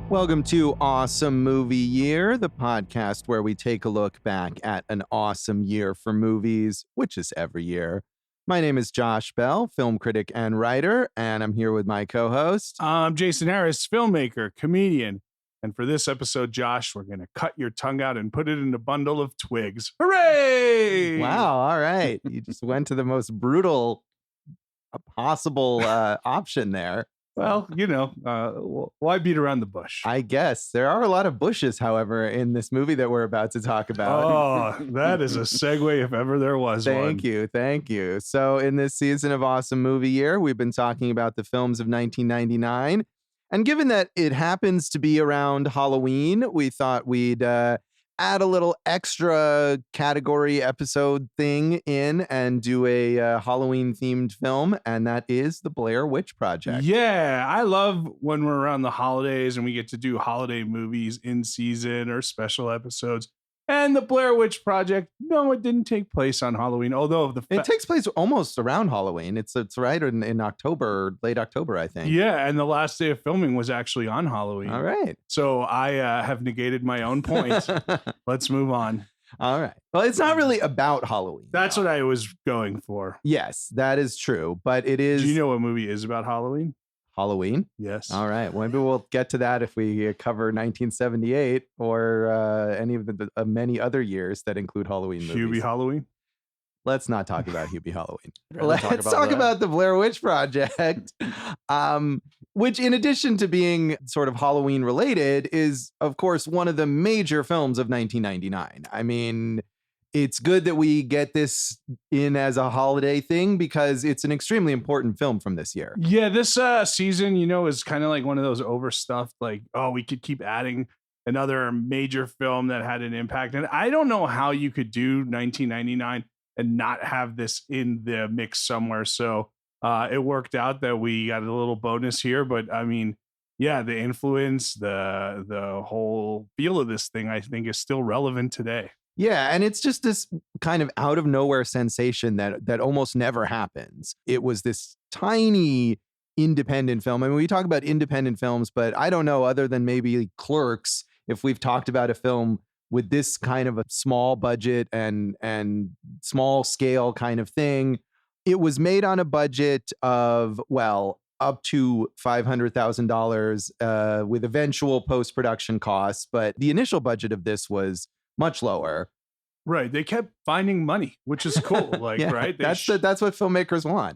Welcome to Awesome Movie Year, the podcast where we take a look back at an awesome year for movies, which is every year. My name is Josh Bell, film critic and writer, and I'm here with my co-host. I'm Jason Harris, filmmaker, comedian. And for this episode, Josh, we're going to cut your tongue out and put it in a bundle of twigs. Hooray! Wow, all right. You just went to the most brutal possible option there. Well, why beat around the bush? I guess. There are a lot of bushes, however, in this movie that we're about to talk about. Oh, that is a segue if ever there was one. Thank you. So in this season of Awesome Movie Year, we've been talking about the films of 1999. And given that it happens to be around Halloween, we thought we'd add a little extra category episode thing in and do a Halloween-themed film, and that is the Blair Witch Project. Yeah, I love when we're around the holidays and we get to do holiday movies in season or special episodes. And the Blair Witch Project, no, it didn't take place on Halloween, although it takes place almost around Halloween. It's right in October, late October, I think. Yeah, and the last day of filming was actually on Halloween. All right. So I have negated my own point. Let's move on. All right. Well, it's not really about Halloween. That's what I was going for. Yes, that is true. But it is. Do you know what movie is about Halloween? Halloween? Yes. All right. Well, maybe we'll get to that if we cover 1978 or any of the many other years that include Halloween movies. Hubie Halloween? Let's not talk about Hubie Halloween. Let's talk about the Blair Witch Project, which in addition to being sort of Halloween related is, of course, one of the major films of 1999. I mean, it's good that we get this in as a holiday thing because it's an extremely important film from this year. Yeah, this season, is kind of like one of those overstuffed, like, oh, we could keep adding another major film that had an impact. And I don't know how you could do 1999 and not have this in the mix somewhere. So it worked out that we got a little bonus here. But I mean, yeah, the influence, the whole feel of this thing, I think is still relevant today. Yeah, and it's just this kind of out of nowhere sensation that almost never happens. It was this tiny independent film. I mean, we talk about independent films, but I don't know, other than maybe Clerks, if we've talked about a film with this kind of a small budget and small scale kind of thing. It was made on a budget of, well, up to $500,000 with eventual post-production costs. But the initial budget of this was much lower. Right. They kept finding money, which is cool. Like, yeah, right. That's what filmmakers want.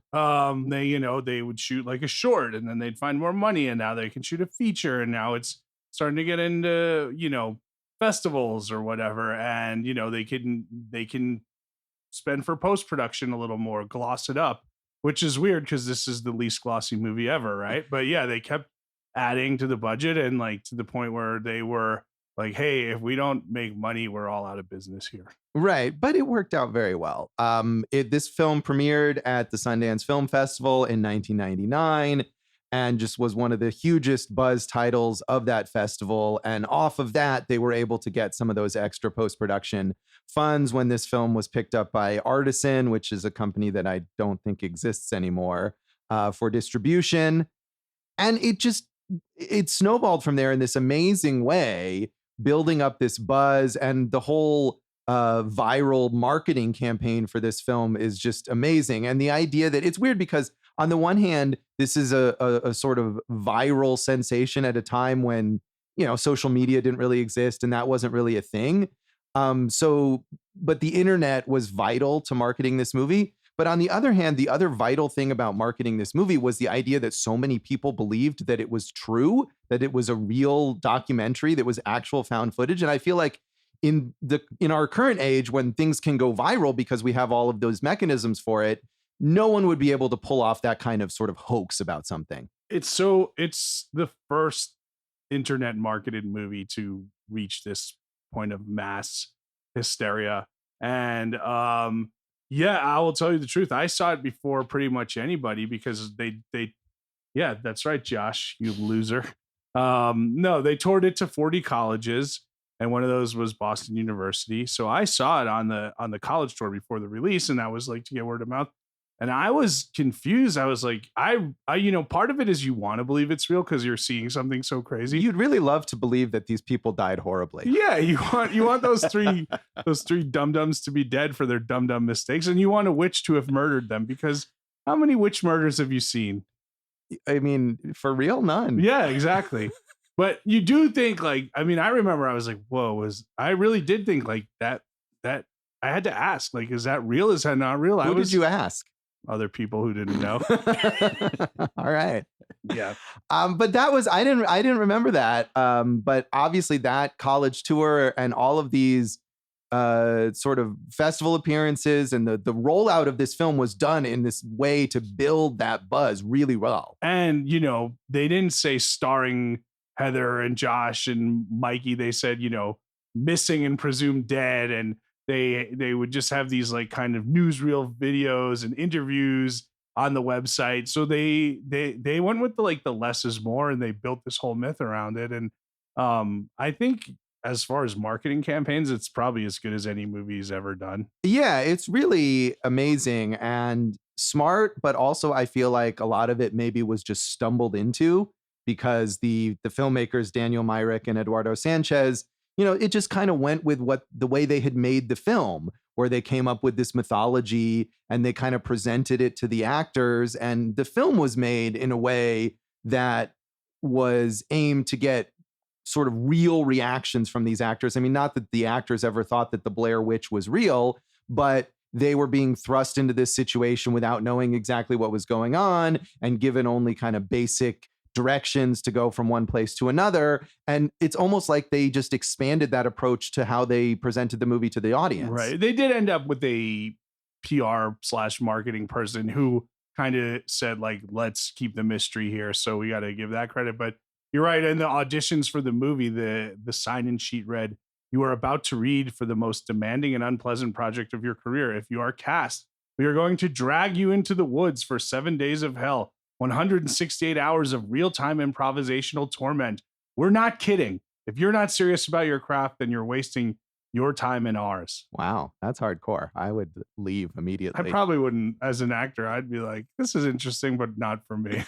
They would shoot like a short and then they'd find more money and now they can shoot a feature. And now it's starting to get into, festivals or whatever. And, they can spend for post-production a little more, gloss it up, which is weird because this is the least glossy movie ever. Right. But yeah, they kept adding to the budget and like to the point where they were like, hey, if we don't make money, we're all out of business here. Right. But it worked out very well. This film premiered at the Sundance Film Festival in 1999 and just was one of the hugest buzz titles of that festival. And off of that, they were able to get some of those extra post-production funds when this film was picked up by Artisan, which is a company that I don't think exists anymore, for distribution. And it snowballed from there in this amazing way, building up this buzz, and the whole viral marketing campaign for this film is just amazing. And the idea that it's weird because on the one hand, this is a sort of viral sensation at a time when, social media didn't really exist and that wasn't really a thing. But the internet was vital to marketing this movie. But on the other hand, the other vital thing about marketing this movie was the idea that so many people believed that it was true, that it was a real documentary, that was actual found footage. And I feel like in our current age, when things can go viral because we have all of those mechanisms for it, no one would be able to pull off that kind of sort of hoax about something. It's the first internet marketed movie to reach this point of mass hysteria. And yeah, I will tell you the truth. I saw it before pretty much anybody because yeah, that's right, Josh, you loser. No, they toured it to 40 colleges, and one of those was Boston University. So I saw it on the college tour before the release, and that was like to get word of mouth. And I was confused. I was like, part of it is you want to believe it's real because you're seeing something so crazy. You'd really love to believe that these people died horribly. Yeah, you want those three dum-dums to be dead for their dum-dum mistakes, and you want a witch to have murdered them, because how many witch murders have you seen? I mean, for real, none. Yeah, exactly. But you do think, like, I mean, I remember I was like, whoa, I really did think like that I had to ask, like, is that real? Is that not real? Who did you ask? Other people who didn't know. All right. Yeah. But that was, I didn't remember that. But obviously that college tour and all of these sort of festival appearances and the rollout of this film was done in this way to build that buzz really well. And, they didn't say starring Heather and Josh and Mikey. They said, missing and presumed dead. And they would just have these like kind of newsreel videos and interviews on the website. So they went with the less is more, and they built this whole myth around it. And I think as far as marketing campaigns, it's probably as good as any movie's ever done. Yeah, it's really amazing and smart, but also I feel like a lot of it maybe was just stumbled into because the filmmakers, Daniel Myrick and Eduardo Sanchez, it just kind of went with the way they had made the film, where they came up with this mythology and they kind of presented it to the actors. And the film was made in a way that was aimed to get sort of real reactions from these actors. I mean, not that the actors ever thought that the Blair Witch was real, but they were being thrust into this situation without knowing exactly what was going on and given only kind of basic directions to go from one place to another. And it's almost like they just expanded that approach to how they presented the movie to the audience. Right. They did end up with a PR/marketing person who kind of said, like, let's keep the mystery here. So we got to give that credit. But you're right. In the auditions for the movie, the sign-in sheet read, "You are about to read for the most demanding and unpleasant project of your career. If you are cast, we are going to drag you into the woods for 7 days of hell. 168 hours of real-time improvisational torment. We're not kidding. If you're not serious about your craft, then you're wasting your time and ours." Wow, that's hardcore. I would leave immediately. I probably wouldn't. As an actor, I'd be like, this is interesting, but not for me.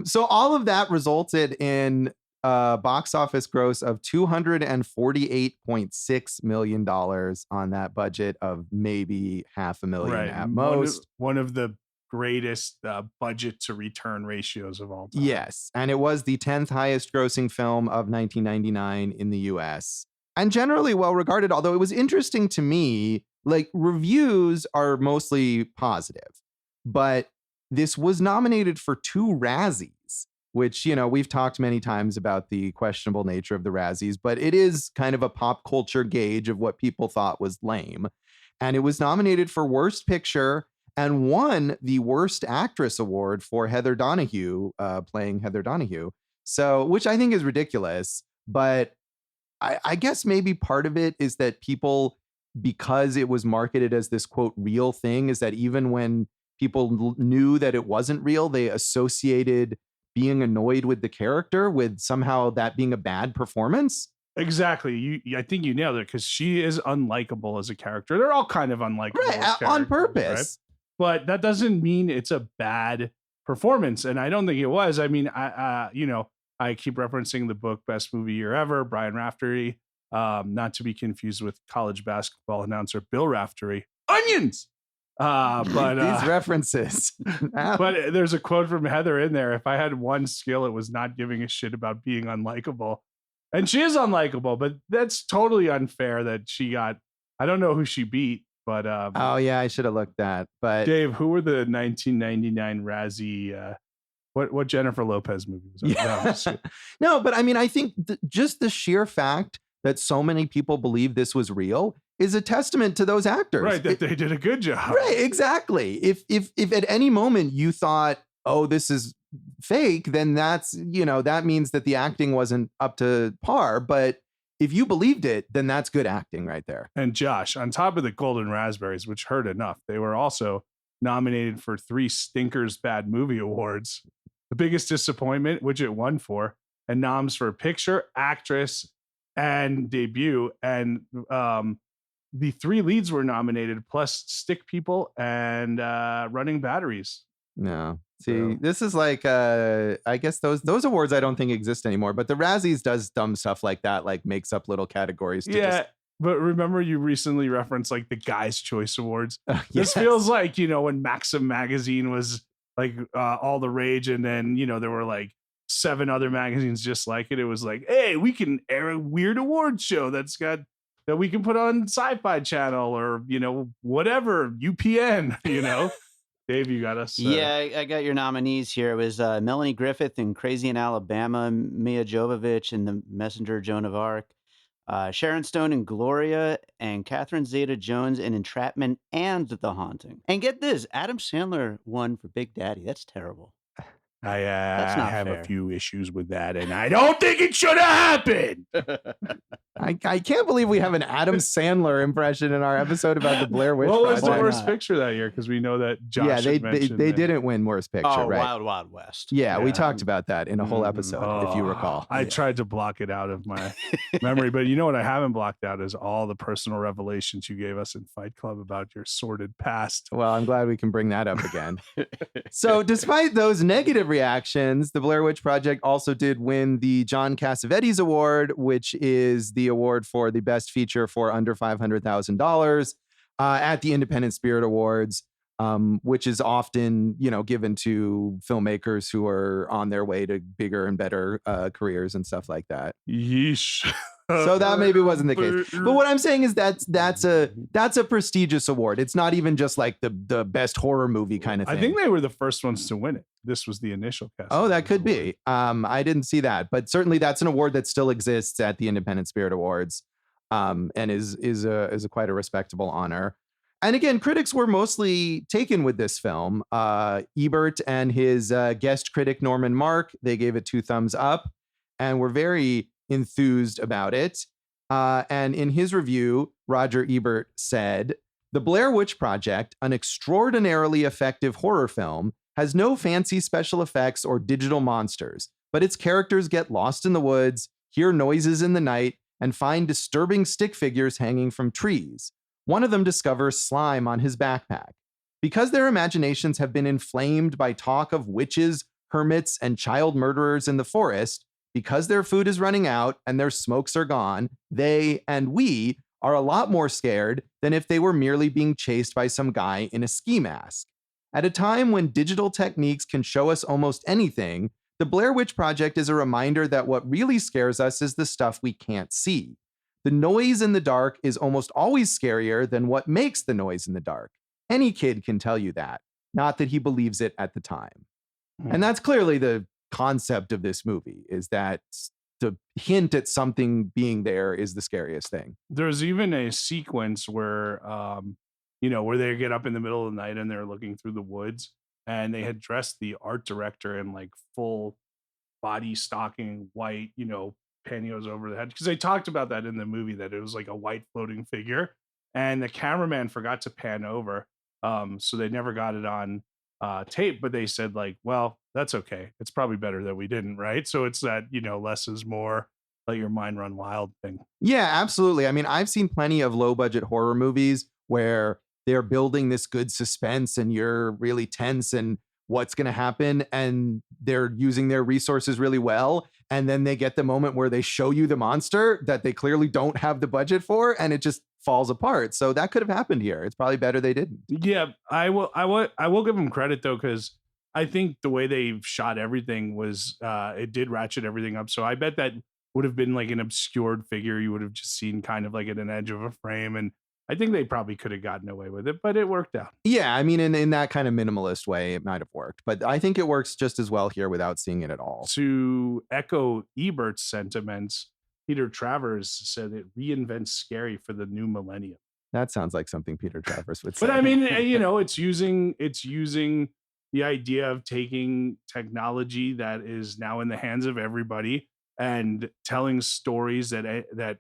So all of that resulted in a box office gross of $248.6 million on that budget of maybe $500,000 at most. One of the greatest budget to return ratios of all time. Yes. And it was the 10th highest grossing film of 1999 in the US. And generally well regarded, although it was interesting to me, like reviews are mostly positive, but this was nominated for 2 Razzies, which, we've talked many times about the questionable nature of the Razzies, but it is kind of a pop culture gauge of what people thought was lame. And it was nominated for Worst Picture and won the Worst Actress award for Heather Donahue, playing Heather Donahue. So, which I think is ridiculous, but I guess maybe part of it is that people, because it was marketed as this quote real thing, is that even when people knew that it wasn't real, they associated being annoyed with the character with somehow that being a bad performance. Exactly. I think you nailed it, because she is unlikable as a character. They're all kind of unlikable, right? On purpose. Right? But that doesn't mean it's a bad performance, and I don't think it was. I mean, I keep referencing the book Best Movie Year Ever, Brian Raftery, not to be confused with college basketball announcer Bill Raftery. Onions. But these references. But there's a quote from Heather in there: "If I had one skill, it was not giving a shit about being unlikable." And she is unlikable, but that's totally unfair that she got. I don't know who she beat. But oh yeah, I should have looked that. But Dave, who were the 1999 Razzie? What Jennifer Lopez movie was that? Yeah. No, but I mean, I think just the sheer fact that so many people believe this was real is a testament to those actors. Right, that they did a good job. Right, exactly. If at any moment you thought, oh, this is fake, then that's, that means that the acting wasn't up to par. But if you believed it, then that's good acting right there. And Josh, on top of the Golden Raspberries, which hurt enough, they were also nominated for 3 Stinkers Bad Movie Awards. The biggest disappointment, which it won for, and noms for Picture, Actress, and Debut. And the three leads were nominated, plus Stick People and Running Batteries. No. See, So- this is like I guess those awards I don't think exist anymore, but the Razzies does dumb stuff like that, like makes up little categories to Yeah, just but remember you recently referenced like the Guys' Choice Awards. yes. This feels like, you know, when Maxim magazine was like all the rage, and then, you know, there were like 7 other magazines just like it. It was like, hey, we can air a weird award show that we can put on Sci-Fi Channel, or, you know, whatever, UPN, you know. Dave, you got us. Yeah, I got your nominees here. It was Melanie Griffith in Crazy in Alabama, Mia Jovovich in The Messenger, Joan of Arc, Sharon Stone in Gloria, and Catherine Zeta-Jones in Entrapment and The Haunting. And get this, Adam Sandler won for Big Daddy. That's terrible. I That's not have fair. a few issues with that, and I don't think it should have happened. I can't believe we have an Adam Sandler impression in our episode about the Blair Witch What was the Project. worst not? picture that year? Because we know that Josh. Yeah, had mentioned they that. didn't win Worst Picture, Oh, right? Wild Wild West. Yeah, we Yeah. talked about that in a whole Mhm. episode, if you Oh, recall. I tried to block it out of my memory, but you know what I haven't blocked out is all the personal revelations you gave us in Fight Club about your sordid past. Well, I'm glad we can bring that up again. So, despite those negative reactions, the Blair Witch Project also did win the John Cassavetes Award, which is the award for the best feature for under $500,000 at the Independent Spirit Awards, which is often, you know, given to filmmakers who are on their way to bigger and better careers and stuff like that. Yeesh. So that maybe wasn't the case. But what I'm saying is that's a prestigious award. It's not even just like the best horror movie kind of thing. I think they were the first ones to win it. This was the initial cast. Oh, that could be. I didn't see that, but certainly that's an award that still exists at the Independent Spirit Awards, and is a quite a respectable honor. And again, critics were mostly taken with this film. Ebert and his guest critic Norman Mark, they gave it 2 thumbs up, and were very enthused about it. And in his review, Roger Ebert said, "The Blair Witch Project, an extraordinarily effective horror film, has no fancy special effects or digital monsters, but its characters get lost in the woods, hear noises in the night, and find disturbing stick figures hanging from trees. One of them discovers slime on his backpack. Because their imaginations have been inflamed by talk of witches, hermits, and child murderers in the forest, because their food is running out and their smokes are gone, they and we are a lot more scared than if they were merely being chased by some guy in a ski mask. At a time when digital techniques can show us almost anything, the Blair Witch Project is a reminder that what really scares us is the stuff we can't see. The noise in the dark is almost always scarier than what makes the noise in the dark. Any kid can tell you that, not that he believes it at the time." And that's clearly the concept of this movie, is that the hint at something being there is the scariest thing. There's even a sequence where you know, where they get up in the middle of the night and they're looking through the woods, and they had dressed the art director in like full body stocking white, you know, pantyhose over the head, because they talked about that in the movie, that it was like a white floating figure, and the cameraman forgot to pan over, so they never got it on tape, but they said like, well, that's okay, it's probably better that we didn't, right? So it's that, you know, less is more, let your mind run wild thing. Yeah, absolutely. I mean, I've seen plenty of low budget horror movies where they're building this good suspense and you're really tense and what's going to happen, and they're using their resources really well. And then they get the moment where they show you the monster that they clearly don't have the budget for, and it just falls apart. So that could have happened here. It's probably better they didn't. Yeah, I will give them credit though, because I think the way they shot everything was it did ratchet everything up. So I bet that would have been like an obscured figure you would have just seen kind of like at an edge of a frame, and I think they probably could have gotten away with it, but it worked out. Yeah, I mean, in that kind of minimalist way, it might have worked, but I think it works just as well here without seeing it at all. To echo Ebert's sentiments, Peter Travers said it reinvents scary for the new millennium. That sounds like something Peter Travers would say. But I mean, you know, it's using the idea of taking technology that is now in the hands of everybody and telling stories that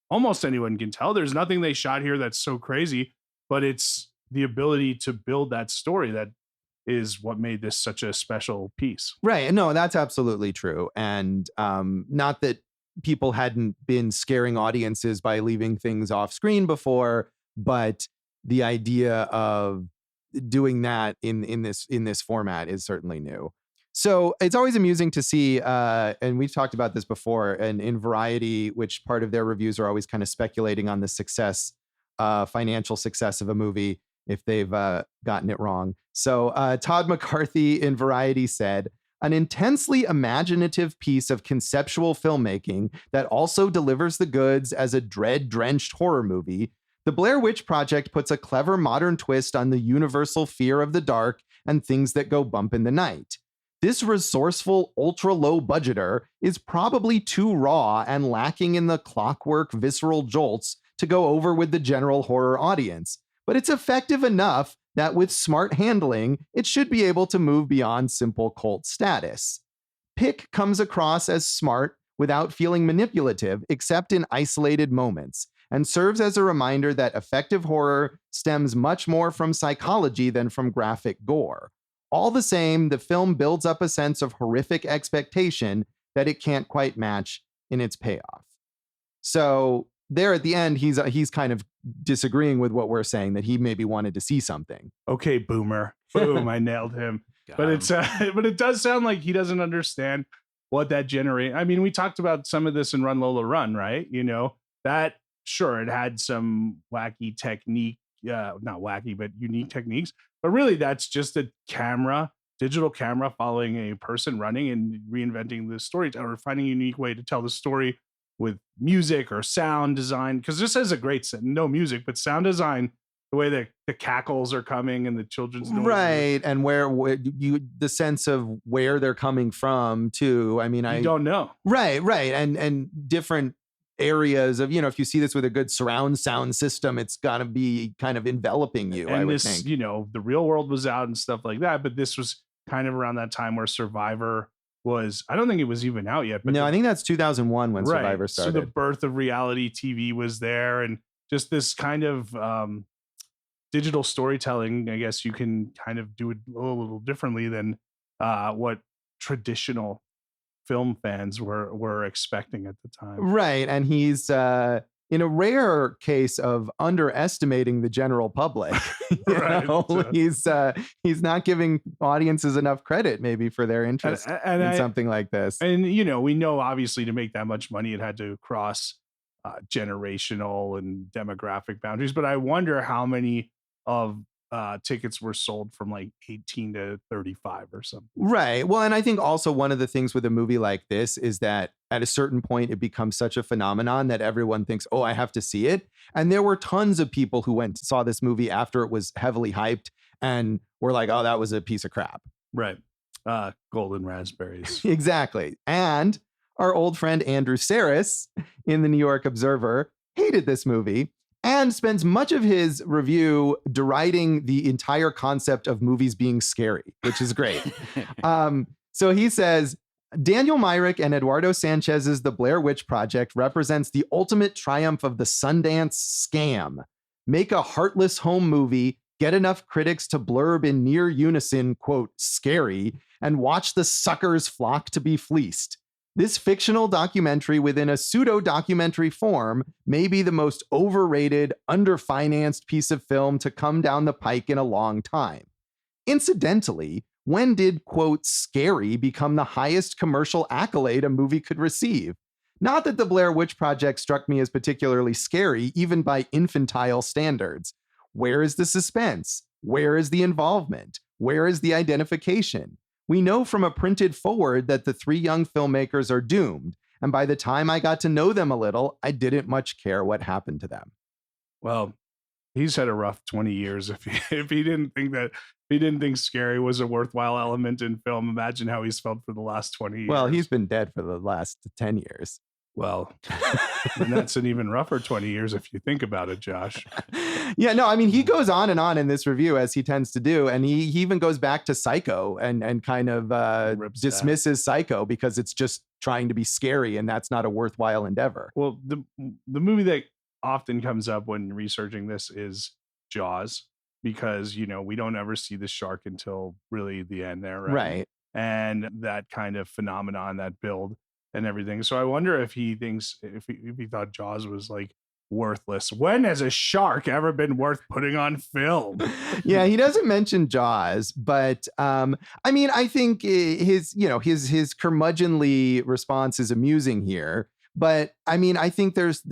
almost anyone can tell. There's nothing they shot here that's so crazy, but it's the ability to build that story that is what made this such a special piece. Right. No, that's absolutely true. And not that people hadn't been scaring audiences by leaving things off screen before, but the idea of doing that in this format is certainly new. So it's always amusing to see, and we've talked about this before, and in Variety, which part of their reviews are always kind of speculating on the success, financial success of a movie if they've gotten it wrong. So Todd McCarthy in Variety said, an intensely imaginative piece of conceptual filmmaking that also delivers the goods as a dread-drenched horror movie, The Blair Witch Project puts a clever modern twist on the universal fear of the dark and things that go bump in the night. This resourceful, ultra-low budgeter is probably too raw and lacking in the clockwork, visceral jolts to go over with the general horror audience, but it's effective enough that with smart handling, it should be able to move beyond simple cult status. Pick comes across as smart without feeling manipulative, except in isolated moments, and serves as a reminder that effective horror stems much more from psychology than from graphic gore. All the same, the film builds up a sense of horrific expectation that it can't quite match in its payoff. So there at the end, he's kind of disagreeing with what we're saying, that he maybe wanted to see something. Okay, boomer. Boom, I nailed him. But it does sound like he doesn't understand what that generate. I mean, we talked about some of this in Run Lola Run, right? You know, that sure, it had some wacky technique, not wacky, but unique techniques. But really, that's just a digital camera following a person running and reinventing the story, or finding a unique way to tell the story with music or sound design. Because this has a great no music, but sound design, the way that the cackles are coming and the children's noises. Right, and where you the sense of where they're coming from too. I mean, I don't know. Right, and different areas of, you know, if you see this with a good surround sound system, it's got to be kind of enveloping you. And I would this, think, you know, The Real World was out and stuff like that, but this was kind of around that time where Survivor was. I don't think it was even out yet. But no, I think that's 2001 when Survivor started. So the birth of reality TV was there, and just this kind of digital storytelling. I guess you can kind of do it a little differently than what traditional film fans were expecting at the time. Right. And he's in a rare case of underestimating the general public. He's not giving audiences enough credit maybe for their interest in something like this. And, you know, we know obviously to make that much money, it had to cross generational and demographic boundaries. But I wonder how many of tickets were sold from like 18 to 35 or something. Right. Well, and I think also one of the things with a movie like this is that at a certain point, it becomes such a phenomenon that everyone thinks, oh, I have to see it. And there were tons of people who saw this movie after it was heavily hyped and were like, oh, that was a piece of crap. Right. Golden raspberries. Exactly. And our old friend Andrew Saris in the New York Observer hated this movie and spends much of his review deriding the entire concept of movies being scary, which is great. So he says, Daniel Myrick and Eduardo Sanchez's The Blair Witch Project represents the ultimate triumph of the Sundance scam. Make a heartless home movie, get enough critics to blurb in near unison, quote, scary, and watch the suckers flock to be fleeced. This fictional documentary within a pseudo-documentary form may be the most overrated, underfinanced piece of film to come down the pike in a long time. Incidentally, when did, quote, scary become the highest commercial accolade a movie could receive? Not that The Blair Witch Project struck me as particularly scary, even by infantile standards. Where is the suspense? Where is the involvement? Where is the identification? We know from a printed forward that the three young filmmakers are doomed, and by the time I got to know them a little, I didn't much care what happened to them. Well, he's had a rough 20 years. If he didn't think scary was a worthwhile element in film, imagine how he's felt for the last 20 years. Well, he's been dead for the last 10 years. Well, and that's an even rougher 20 years if you think about it, Josh. Yeah, no, I mean, he goes on and on in this review, as he tends to do. And he even goes back to Psycho and kind of dismisses Psycho because it's just trying to be scary and that's not a worthwhile endeavor. Well, the movie that often comes up when researching this is Jaws, because, you know, we don't ever see the shark until really the end there. Right. Right. And that kind of phenomenon, that build. and everything. So I wonder if he thinks if he thought Jaws was like worthless. When has a shark ever been worth putting on film? Yeah, he doesn't mention Jaws, but I mean, I think his curmudgeonly response is amusing here. But I mean, I think there's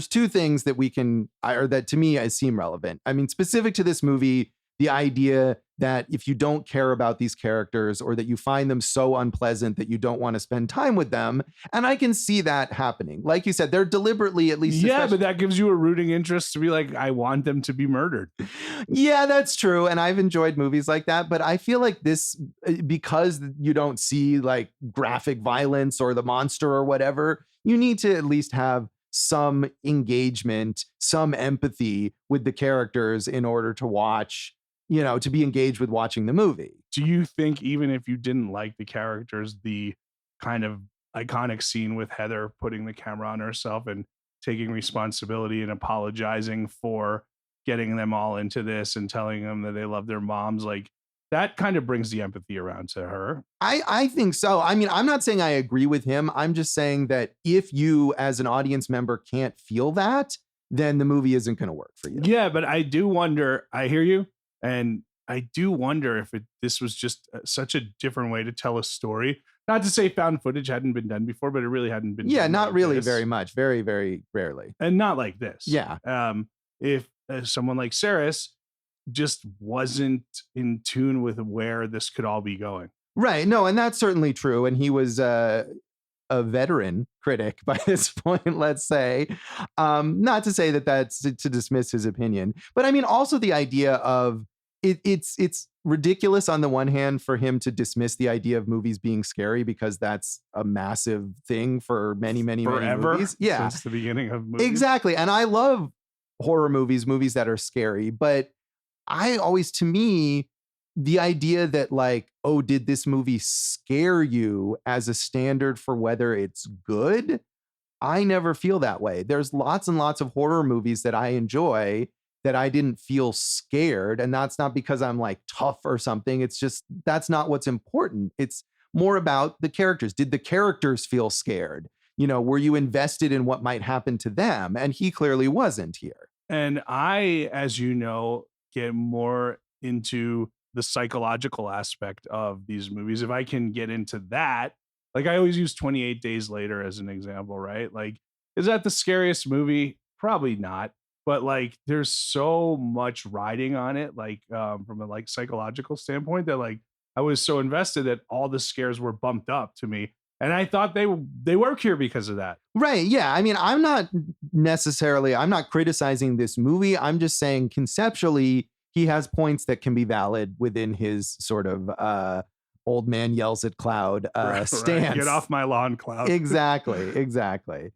two things that we can, or that to me seem relevant. I mean, specific to this movie, the idea that if you don't care about these characters or that you find them so unpleasant that you don't want to spend time with them. And I can see that happening. Like you said, they're deliberately, at least. Yeah, but that gives you a rooting interest to be like, I want them to be murdered. Yeah, that's true. And I've enjoyed movies like that. But I feel like this, because you don't see like graphic violence or the monster or whatever, you need to at least have some engagement, some empathy with the characters in order to watch, to be engaged with watching the movie. Do you think even if you didn't like the characters, the kind of iconic scene with Heather putting the camera on herself and taking responsibility and apologizing for getting them all into this and telling them that they love their moms, like that kind of brings the empathy around to her? I think so. I mean, I'm not saying I agree with him. I'm just saying that if you as an audience member can't feel that, then the movie isn't going to work for you. Yeah, but I do wonder, I hear you. And I do wonder if this was just such a different way to tell a story. Not to say found footage hadn't been done before, but it really hadn't been. Yeah, done not like really this. very much. Very, very rarely. And not like this. Yeah. If someone like Saris just wasn't in tune with where this could all be going. Right. No, and that's certainly true. And he was a veteran critic by this point, let's say. Not to say that that's to dismiss his opinion, but I mean, also the idea of it's ridiculous on the one hand for him to dismiss the idea of movies being scary, because that's a massive thing for many movies. Yeah, since the beginning of movies. Exactly. And I love horror movies that are scary, but to me, the idea that like, oh, did this movie scare you as a standard for whether it's good? I never feel that way. There's lots and lots of horror movies that I enjoy that I didn't feel scared. And that's not because I'm like tough or something. It's just, that's not what's important. It's more about the characters. Did the characters feel scared? Were you invested in what might happen to them? And he clearly wasn't here. And I, as you know, get more into the psychological aspect of these movies. If I can get into that, like I always use 28 Days Later as an example, right? Like, is that the scariest movie? Probably not. But like, there's so much riding on it, like from a like psychological standpoint, that like I was so invested that all the scares were bumped up to me. And I thought they work here because of that. Right. Yeah. I mean, I'm not criticizing this movie. I'm just saying conceptually, he has points that can be valid within his sort of old man yells at cloud stance. Right. Get off my lawn, Cloud. Exactly.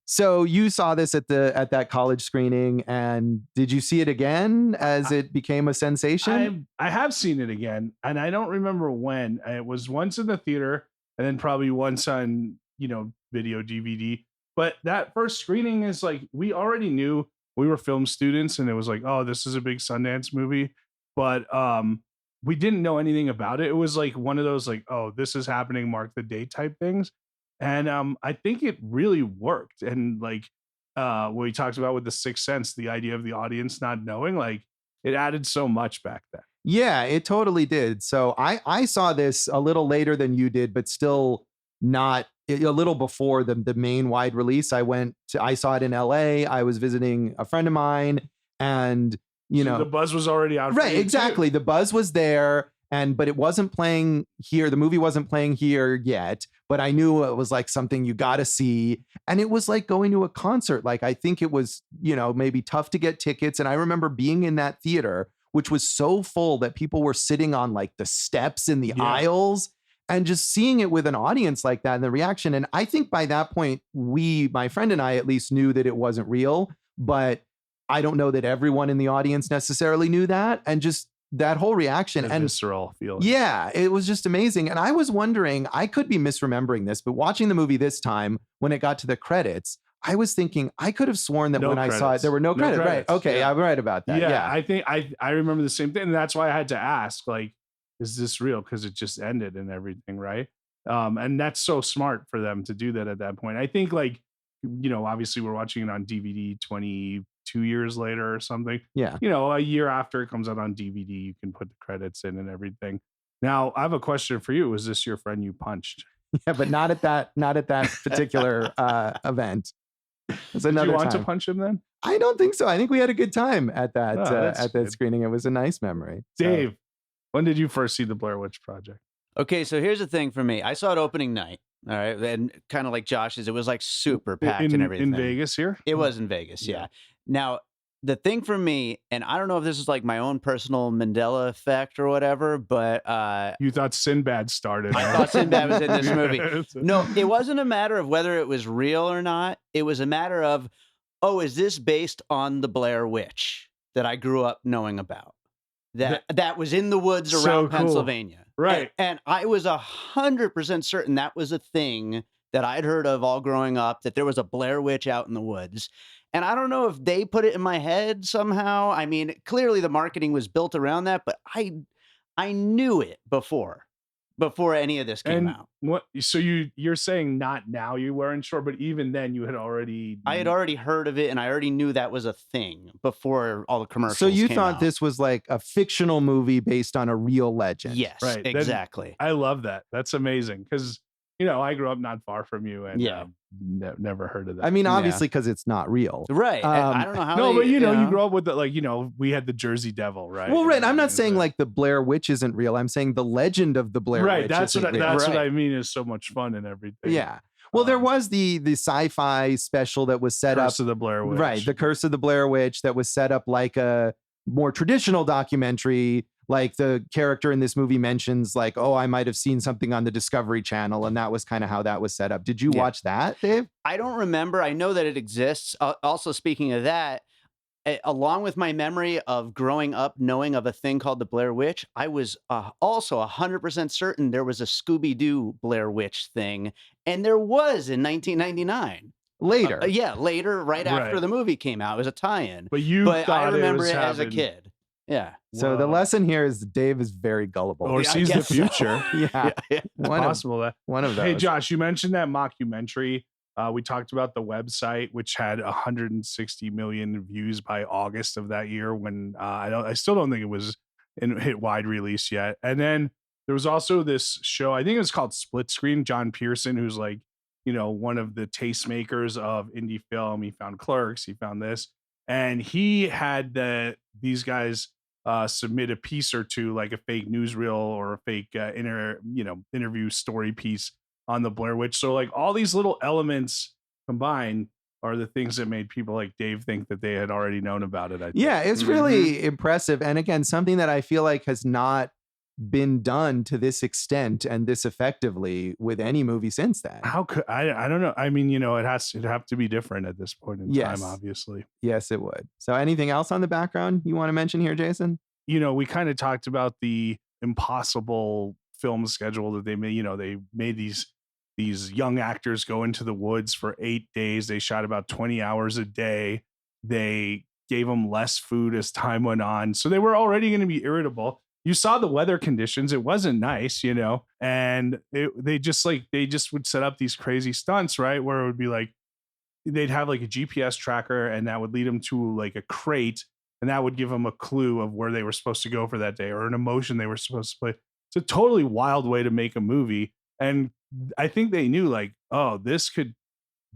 So you saw this at that college screening, and did you see it again as it became a sensation? I have seen it again, and I don't remember when. It was once in the theater, and then probably once on video DVD. But that first screening is like, we already knew, we were film students, and it was like, oh, this is a big Sundance movie, but we didn't know anything about it. It was like one of those like, oh, this is happening, mark the date type things. And I think it really worked. And like what he talks about with the Sixth Sense, the idea of the audience not knowing, like it added so much back then. Yeah, it totally did. So I saw this a little later than you did, but still not a little before the main wide release. I saw it in LA. I was visiting a friend of mine, and the buzz was already out. Right, exactly. The buzz was there. But it wasn't playing here. The movie wasn't playing here yet, but I knew it was like something you got to see. And it was like going to a concert. Like, I think it was, maybe tough to get tickets. And I remember being in that theater, which was so full that people were sitting on like the steps in the aisles, and just seeing it with an audience like that and the reaction. And I think by that point, my friend and I at least knew that it wasn't real, but I don't know that everyone in the audience necessarily knew that. And just that whole reaction and visceral feeling. Yeah, it was just amazing. And I was wondering, I could be misremembering this, but watching the movie this time, when it got to the credits, I was thinking I could have sworn that I saw it, there were no credits. Right. Okay. Yeah. I'm right about that. Yeah. I think I remember the same thing. And that's why I had to ask, like, is this real? Because it just ended and everything. Right. And that's so smart for them to do that at that point. I think like, obviously we're watching it on DVD 22 years later or something. Yeah. A year after it comes out on DVD, you can put the credits in and everything. Now, I have a question for you. Was this your friend you punched? Yeah, but not at that particular event. It's Did another you want time. to punch him then? I don't think so. I think we had a good time at that that's at that good. screening. It was a nice memory. So- Dave, when did you first see the Blair Witch Project? Okay, so here's the thing for me. I saw it opening night. All right, and kind of like Josh's, it was like super packed and everything. In Vegas here? It was in Vegas, Yeah. yeah. Now, the thing for me, and I don't know if this is like my own personal Mandela effect or whatever, but You thought Sinbad started. I thought Sinbad was in this movie. No, it wasn't a matter of whether it was real or not. It was a matter of, oh, is this based on the Blair Witch that I grew up knowing about? That was in the woods So around cool. Pennsylvania. Right. And I was 100% certain that was a thing that I'd heard of all growing up, that there was a Blair Witch out in the woods. And I don't know if they put it in my head somehow. I mean, clearly the marketing was built around that, but I knew it before any of this came out. What? So you're saying not now you weren't sure, but even then you had already. I had already heard of it, and I already knew that was a thing before all the commercials. So you came thought out. this was like a fictional movie based on a real legend? Yes, Right. exactly. I love that. That's amazing because I grew up not far from you, and Yeah. never heard of that. I mean, obviously, because it's not real. Right. And I don't know how. No, they, but you grew up with we had the Jersey Devil, right? Well, right. I'm And not saying like the Blair Witch isn't real. I'm saying the legend of the Blair right. Witch. That's isn't real. what Right. I mean is so much fun and everything. Yeah. Well, there was the sci-fi special that was set Curse up. of the Blair Witch. Right. The Curse of the Blair Witch that was set up like a more traditional documentary. Like the character in this movie mentions like, oh, I might have seen something on the Discovery Channel. And that was kind of how that was set up. Did you watch that, Dave? I don't remember. I know that it exists. Also, speaking of that, along with my memory of growing up knowing of a thing called the Blair Witch, I was also 100% certain there was a Scooby-Doo Blair Witch thing. And there was in 1999. Later. Later, right after the movie came out. It was a tie-in. But thought I remember it, was as a having- kid. Yeah. So the lesson here is Dave is very gullible. Or Yeah, I sees the guess so. future. Yeah. One of, Possible that. one of those. Hey, Josh, you mentioned that mockumentary. We talked about the website, which had 160 million views by August of that year. When I still don't think it was hit wide release yet. And then there was also this show. I think it was called Split Screen. John Pearson, who's like one of the tastemakers of indie film. He found Clerks. He found this, and he had these guys submit a piece or two, like a fake newsreel or a fake interview story piece on the Blair Witch. So like all these little elements combined are the things that made people like Dave think that they had already known about it. I think. Yeah, it's really impressive. And again, something that I feel like has not been done to this extent and this effectively with any movie since then. How could I don't know. I mean, it'd have to be different at this point in Yes. time, obviously. Yes, it would. So anything else on the background you want to mention here, Jason? We kind of talked about the impossible film schedule that they made. They made these young actors go into the woods for 8 days. They shot about 20 hours a day. They gave them less food as time went on. So they were already going to be irritable. You saw the weather conditions. It wasn't nice, and they just would set up these crazy stunts, right? Where it would be like, they'd have like a GPS tracker and that would lead them to like a crate. And that would give them a clue of where they were supposed to go for that day or an emotion they were supposed to play. It's a totally wild way to make a movie. And I think they knew like, oh, this could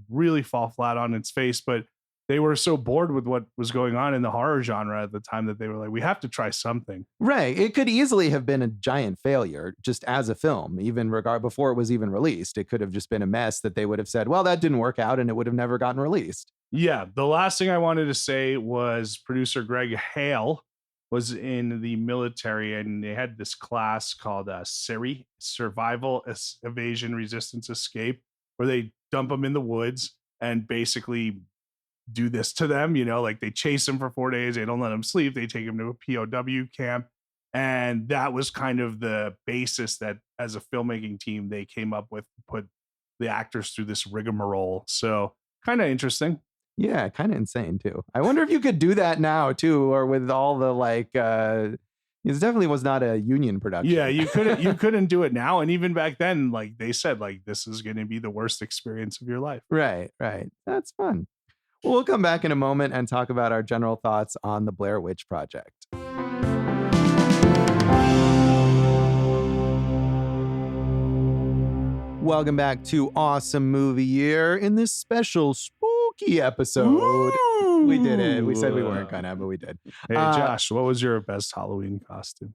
really fall flat on its face. But they were so bored with what was going on in the horror genre at the time that they were like, we have to try something. Right. It could easily have been a giant failure just as a film, even before it was even released. It could have just been a mess that they would have said, well, that didn't work out and it would have never gotten released. Yeah. The last thing I wanted to say was producer Greg Hale was in the military and they had this class called SIRI, Survival, Evasion, Resistance, Escape, where they dump them in the woods and basically do this to them. Like they chase them for 4 days. They don't let them sleep. They take them to a POW camp. And that was kind of the basis that as a filmmaking team, they came up with, put the actors through this rigmarole. So kind of interesting. Yeah, kind of insane too. I wonder if you could do that now too, or with all the like It definitely was not a union production. Yeah, you couldn't do it now. And even back then, like they said, like this is going to be the worst experience of your life. Right. That's fun. Well, we'll come back in a moment and talk about our general thoughts on the Blair Witch Project. Welcome back to Awesome Movie Year in this special spooky episode. Ooh. We did it. We said we weren't gonna, but we did. Hey, Josh, what was your best Halloween costume?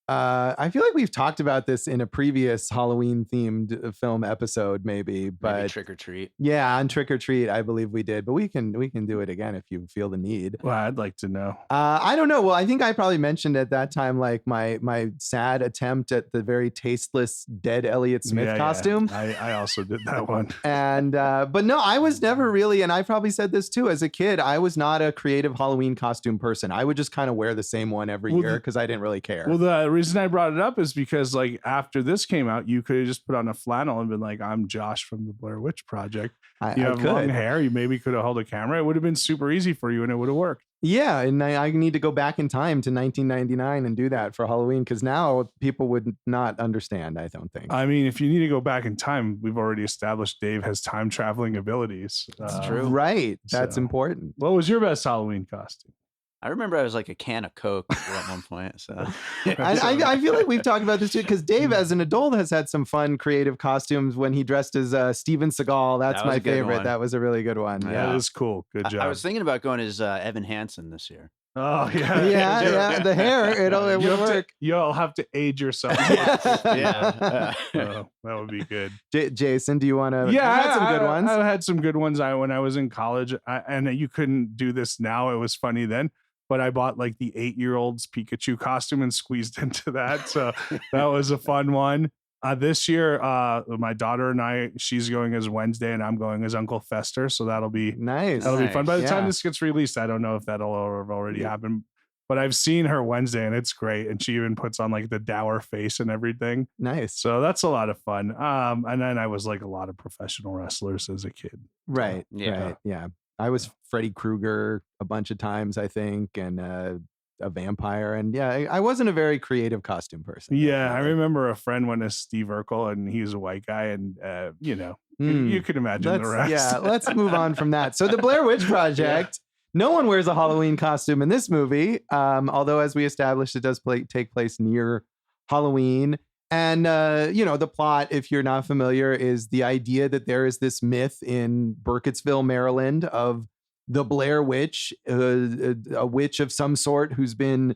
I feel like we've talked about this in a previous Halloween themed film episode, maybe Trick or Treat. Yeah, on Trick or Treat, I believe we did, but we can do it again if you feel the need. Well, I'd like to know. I don't know. Well, I think I probably mentioned at that time, like my sad attempt at the very tasteless dead Elliott Smith costume. Yeah. I also did that one. And but no, I was never really, and I probably said this too, as a kid, I was not a creative Halloween costume person. I would just kind of wear the same one every year because I didn't really care. Well, the reason I brought it up is because like after this came out, you could have just put on a flannel and been like, I'm Josh from the Blair Witch Project. You have long hair. You maybe could have held a camera. It would have been super easy for you and it would have worked. Yeah, and I need to go back in time to 1999 and do that for Halloween because now people would not understand, I don't think. I mean, if you need to go back in time, we've already established Dave has time traveling abilities. That's true. Right. That's important. What was your best Halloween costume? I remember I was like a can of Coke at one point. So I feel like we've talked about this too because Dave, as an adult, has had some fun creative costumes when he dressed as Steven Seagal. That's my favorite. That was a really good one. Yeah, that was cool. Good job. I was thinking about going as Evan Hansen this year. Oh yeah, yeah. The hair, it would work. You'll have to age yourself. Yeah. That would be good. Jason, do you want to? Yeah, I had some good ones. I had some good ones. When I was in college, and you couldn't do this now. It was funny then. But I bought like the 8-year-old's Pikachu costume and squeezed into that. So that was a fun one. This year, my daughter and she's going as Wednesday and I'm going as Uncle Fester. So that'll be nice. That'll be fun. By the time this gets released, I don't know if that'll have already happened. But I've seen her Wednesday and it's great. And she even puts on like the dour face and everything. Nice. So that's a lot of fun. And then I was like a lot of professional wrestlers as a kid. Right. So, yeah. Right. Yeah. I was Freddy Krueger a bunch of times, I think, and a vampire. And yeah, I wasn't a very creative costume person. Yeah, I remember a friend went as Steve Urkel and he's a white guy. And, you can imagine the rest. Yeah, let's move on from that. So the Blair Witch Project, no one wears a Halloween costume in this movie. Although, as we established, it does take place near Halloween. And, the plot, if you're not familiar, is the idea that there is this myth in Burkittsville, Maryland, of the Blair Witch, a witch of some sort who's been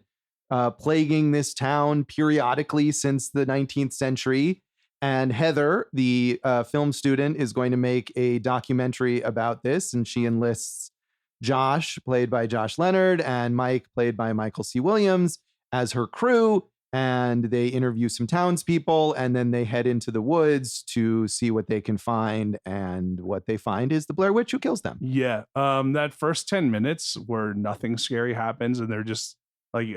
plaguing this town periodically since the 19th century. And Heather, the film student, is going to make a documentary about this. And she enlists Josh, played by Josh Leonard, and Mike, played by Michael C. Williams, as her crew. And they interview some townspeople, and then they head into the woods to see what they can find. And what they find is the Blair Witch who kills them. Yeah. That first 10 minutes where nothing scary happens, and they're just like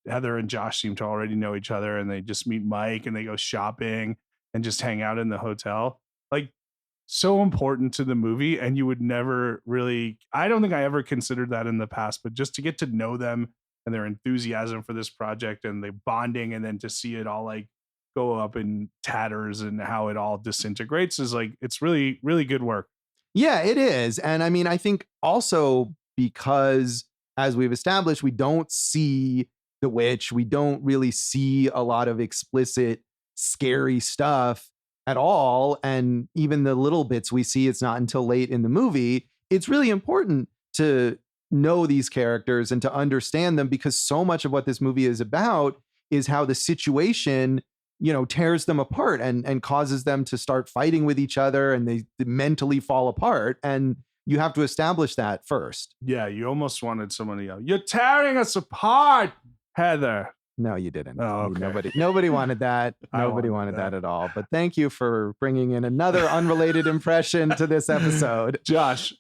Heather and Josh seem to already know each other, and they just meet Mike and they go shopping and just hang out in the hotel. Like, so important to the movie. And you would never really, I don't think I ever considered that in the past, but just to get to know them and their enthusiasm for this project and the bonding, and then to see it all like go up in tatters and how it all disintegrates is like, it's really, really good work. Yeah, it is. And I mean, I think also because, as we've established, we don't see the witch, we don't really see a lot of explicit, scary stuff at all. And even the little bits we see, it's not until late in the movie. It's really important to know these characters and to understand them, because so much of what this movie is about is how the situation, tears them apart and causes them to start fighting with each other, and they mentally fall apart. And you have to establish that first. Yeah, you almost wanted someone to yell, "You're tearing us apart, Heather." No, you didn't. Oh, okay. Nobody wanted that. Nobody wanted that at all. But thank you for bringing in another unrelated impression to this episode. Josh,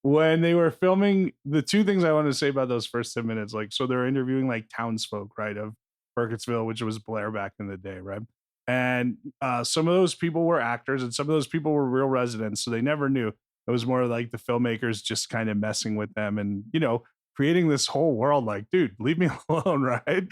when they were filming, the two things I wanted to say about those first 10 minutes, like, so they're interviewing like townsfolk, right, of Burkittsville, which was Blair back in the day, right? And some of those people were actors and some of those people were real residents. So they never knew. It was more like the filmmakers just kind of messing with them and, creating this whole world. Like, dude, leave me alone, right?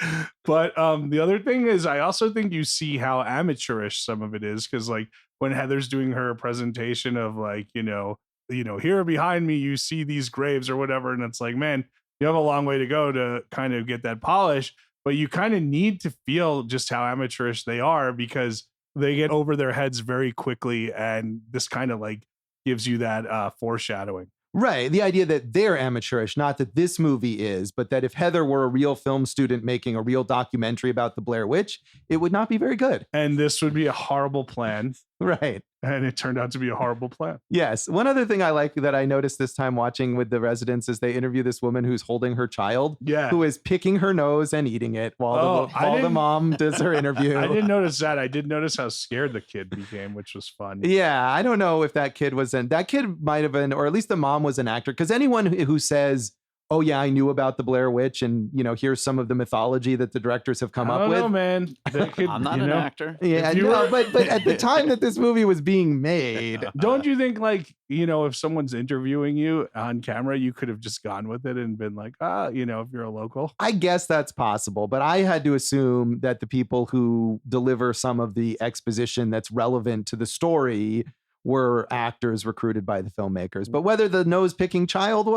But the other thing is, I also think you see how amateurish some of it is, because like when Heather's doing her presentation of like, here behind me, you see these graves or whatever, and it's like, man, you have a long way to go to kind of get that polish, but you kind of need to feel just how amateurish they are, because they get over their heads very quickly, and this kind of like gives you that foreshadowing. Right. The idea that they're amateurish, not that this movie is, but that if Heather were a real film student making a real documentary about the Blair Witch, it would not be very good. And this would be a horrible plan. Right. And it turned out to be a horrible plan. Yes. One other thing I like that I noticed this time watching with the residents is they interview this woman who's holding her child, who is picking her nose and eating it while the mom does her interview. I didn't notice that. I did notice how scared the kid became, which was fun. Yeah. I don't know if that kid that kid might have been, or at least the mom was an actor, because anyone who says, oh yeah, I knew about the Blair Witch, and here's some of the mythology that the directors have come up with. I don't know, man. I'm not an actor. Yeah, but at the time that this movie was being made, don't you think like, if someone's interviewing you on camera, you could have just gone with it and been like, if you're a local? I guess that's possible, but I had to assume that the people who deliver some of the exposition that's relevant to the story were actors recruited by the filmmakers. But whether the nose-picking child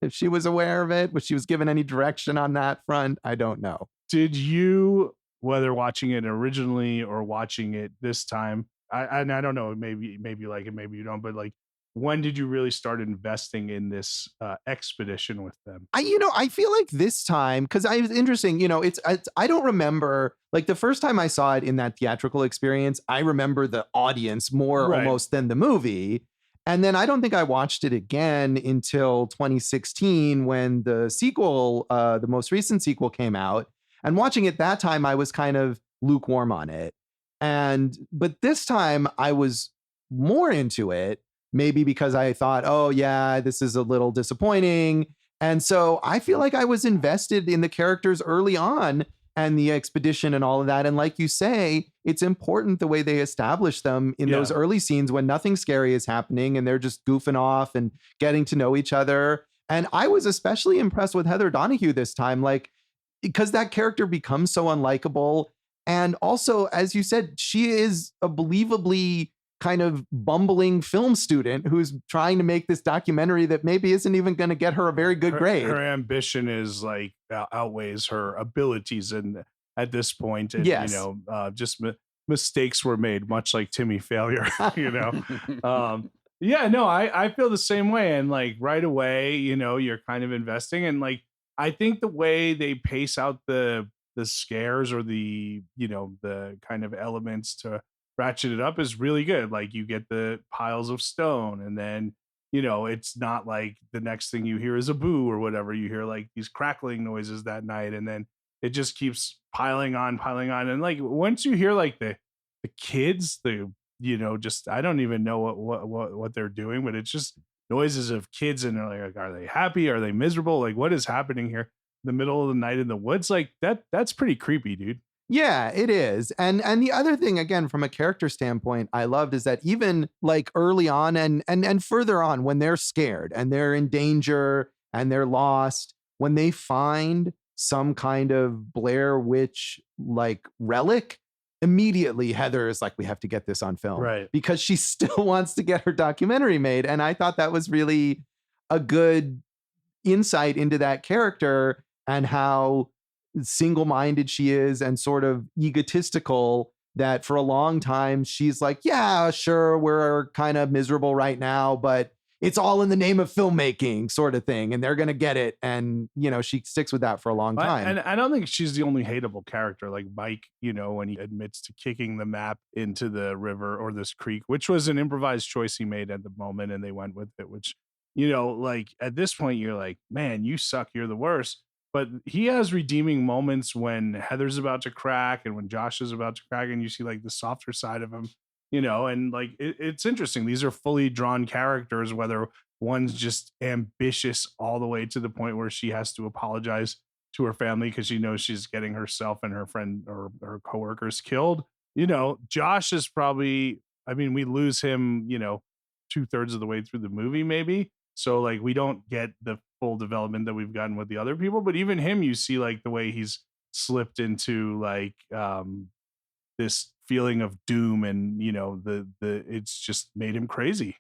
if she was aware of it, was she was given any direction on that front, I don't know. Did you, whether watching it originally or watching it this time, I don't know, maybe you like it, maybe you don't, but like, when did you really start investing in this expedition with them? I feel like this time, because I was interesting, it's I don't remember, like the first time I saw it in that theatrical experience, I remember the audience more almost than the movie. And then I don't think I watched it again until 2016 when the sequel, the most recent sequel came out. And watching it that time, I was kind of lukewarm on it. But this time I was more into it. Maybe because I thought, oh yeah, this is a little disappointing. And so I feel like I was invested in the characters early on and the expedition and all of that. And like you say, it's important the way they establish them in those early scenes when nothing scary is happening and they're just goofing off and getting to know each other. And I was especially impressed with Heather Donahue this time, like, because that character becomes so unlikable. And also, as you said, she is a believably kind of bumbling film student who's trying to make this documentary that maybe isn't even going to get her a very good grade. Her ambition is like outweighs her abilities, and at this point, and, just mistakes were made, much like Timmy Failure. I feel the same way, and like right away, you're kind of investing, and like I think the way they pace out the scares or the kind of elements to ratchet it up is really good. Like you get the piles of stone, and then it's not like the next thing you hear is a boo or whatever. You hear like these crackling noises that night, and then it just keeps piling on, and like once you hear like the kids, just I don't even know what they're doing, but it's just noises of kids, and they're like, are they happy, are they miserable, like what is happening here in the middle of the night in the woods? Like that's pretty creepy, dude. Yeah, it is. And the other thing, again, from a character standpoint, I loved is that even like early on and further on, when they're scared and they're in danger and they're lost, when they find some kind of Blair Witch like relic, immediately Heather is like, we have to get this on film. Right. Because she still wants to get her documentary made. And I thought that was really a good insight into that character and how single-minded she is and sort of egotistical, that for a long time she's like, yeah, sure, we're kind of miserable right now, but it's all in the name of filmmaking sort of thing, and they're going to get it. And, she sticks with that for a long time. And I don't think she's the only hateable character. Like Mike, when he admits to kicking the map into the river or this creek, which was an improvised choice he made at the moment, and they went with it, which, like at this point you're like, man, you suck, you're the worst. But he has redeeming moments when Heather's about to crack and when Josh is about to crack, and you see like the softer side of him, and like it's interesting. These are fully drawn characters, whether one's just ambitious all the way to the point where she has to apologize to her family because she knows she's getting herself and her friend or her coworkers killed. Josh is probably, we lose him, 2/3 of the way through the movie, maybe. So like we don't get the full development that we've gotten with the other people. But even him, you see like the way he's slipped into like this feeling of doom, and the it's just made him crazy.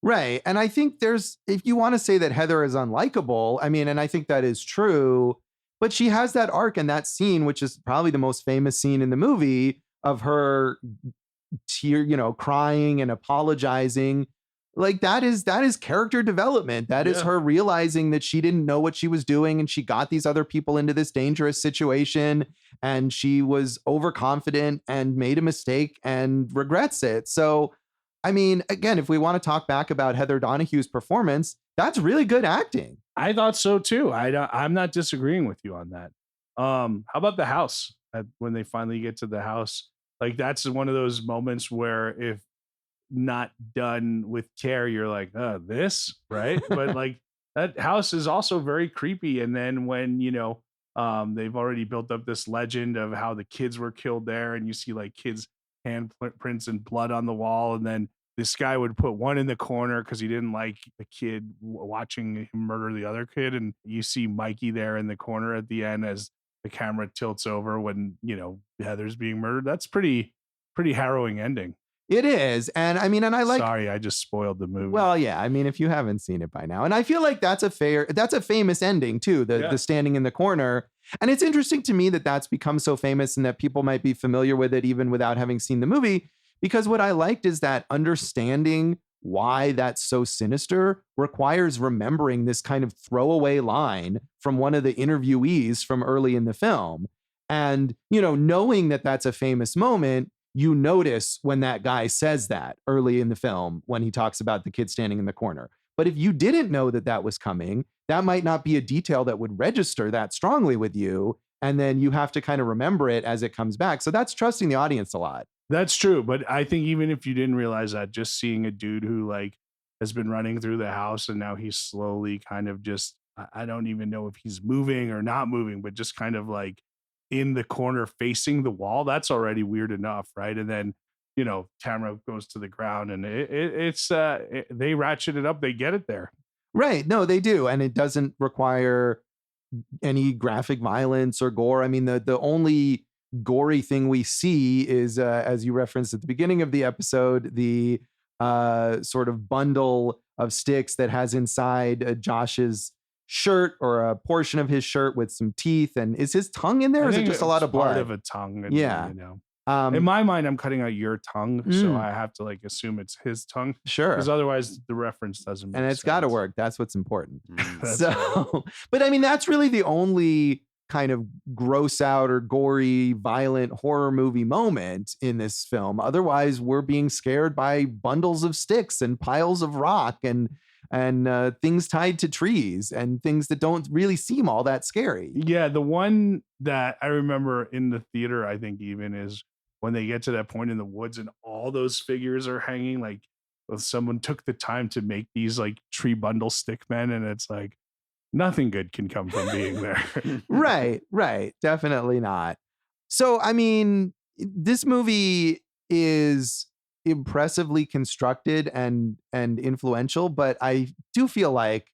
Right. And I think if you want to say that Heather is unlikable, I mean, and I think that is true, but she has that arc and that scene, which is probably the most famous scene in the movie, of her crying and apologizing. Like that is character development. That is her realizing that she didn't know what she was doing, and she got these other people into this dangerous situation, and she was overconfident and made a mistake and regrets it. So, I mean, again, if we want to talk back about Heather Donahue's performance, that's really good acting. I thought so too. I'm not disagreeing with you on that. How about the house? When they finally get to the house, like that's one of those moments where if not done with care, you're like, this, right? But like that house is also very creepy. And then when they've already built up this legend of how the kids were killed there, and you see like kids' handprints and blood on the wall, and then this guy would put one in the corner because he didn't like the kid watching him murder the other kid, and you see Mikey there in the corner at the end as the camera tilts over when Heather's being murdered. That's pretty harrowing ending. It is. And I mean, and I like, sorry, I just spoiled the movie. Well, yeah, I mean, if you haven't seen it by now, and I feel like that's a famous ending too, the standing in the corner. And it's interesting to me that that's become so famous and that people might be familiar with it even without having seen the movie, because what I liked is that understanding why that's so sinister requires remembering this kind of throwaway line from one of the interviewees from early in the film. And, knowing that that's a famous moment, you notice when that guy says that early in the film, when he talks about the kid standing in the corner. But if you didn't know that that was coming, that might not be a detail that would register that strongly with you. And then you have to kind of remember it as it comes back. So that's trusting the audience a lot. That's true. But I think even if you didn't realize that, just seeing a dude who like has been running through the house and now he's slowly kind of just, I don't even know if he's moving or not moving, but just kind of like in the corner facing the wall, that's already weird enough, right? And then camera goes to the ground, and they ratchet it up, they get it there, right? No, they do. And it doesn't require any graphic violence or gore. I mean, the only gory thing we see is as you referenced at the beginning of the episode, the sort of bundle of sticks that has inside Josh's shirt, or a portion of his shirt with some teeth. And is his tongue in there, or is it just a lot of blood? Part of a tongue. Yeah. In my mind, I'm cutting out your tongue, so I have to like assume it's his tongue. Sure. Because otherwise the reference doesn't make sense. And it's got to work. That's what's important. That's so, right. But I mean, that's really the only kind of gross out or gory, violent horror movie moment in this film. Otherwise, we're being scared by bundles of sticks and piles of rock and things tied to trees and things that don't really seem all that scary. Yeah, the one that I remember in the theater, I think even, is when they get to that point in the woods and all those figures are hanging, like someone took the time to make these like tree bundle stick men, and it's like nothing good can come from being there. Right. Definitely not. So, I mean, this movie is impressively constructed and influential, but I do feel like,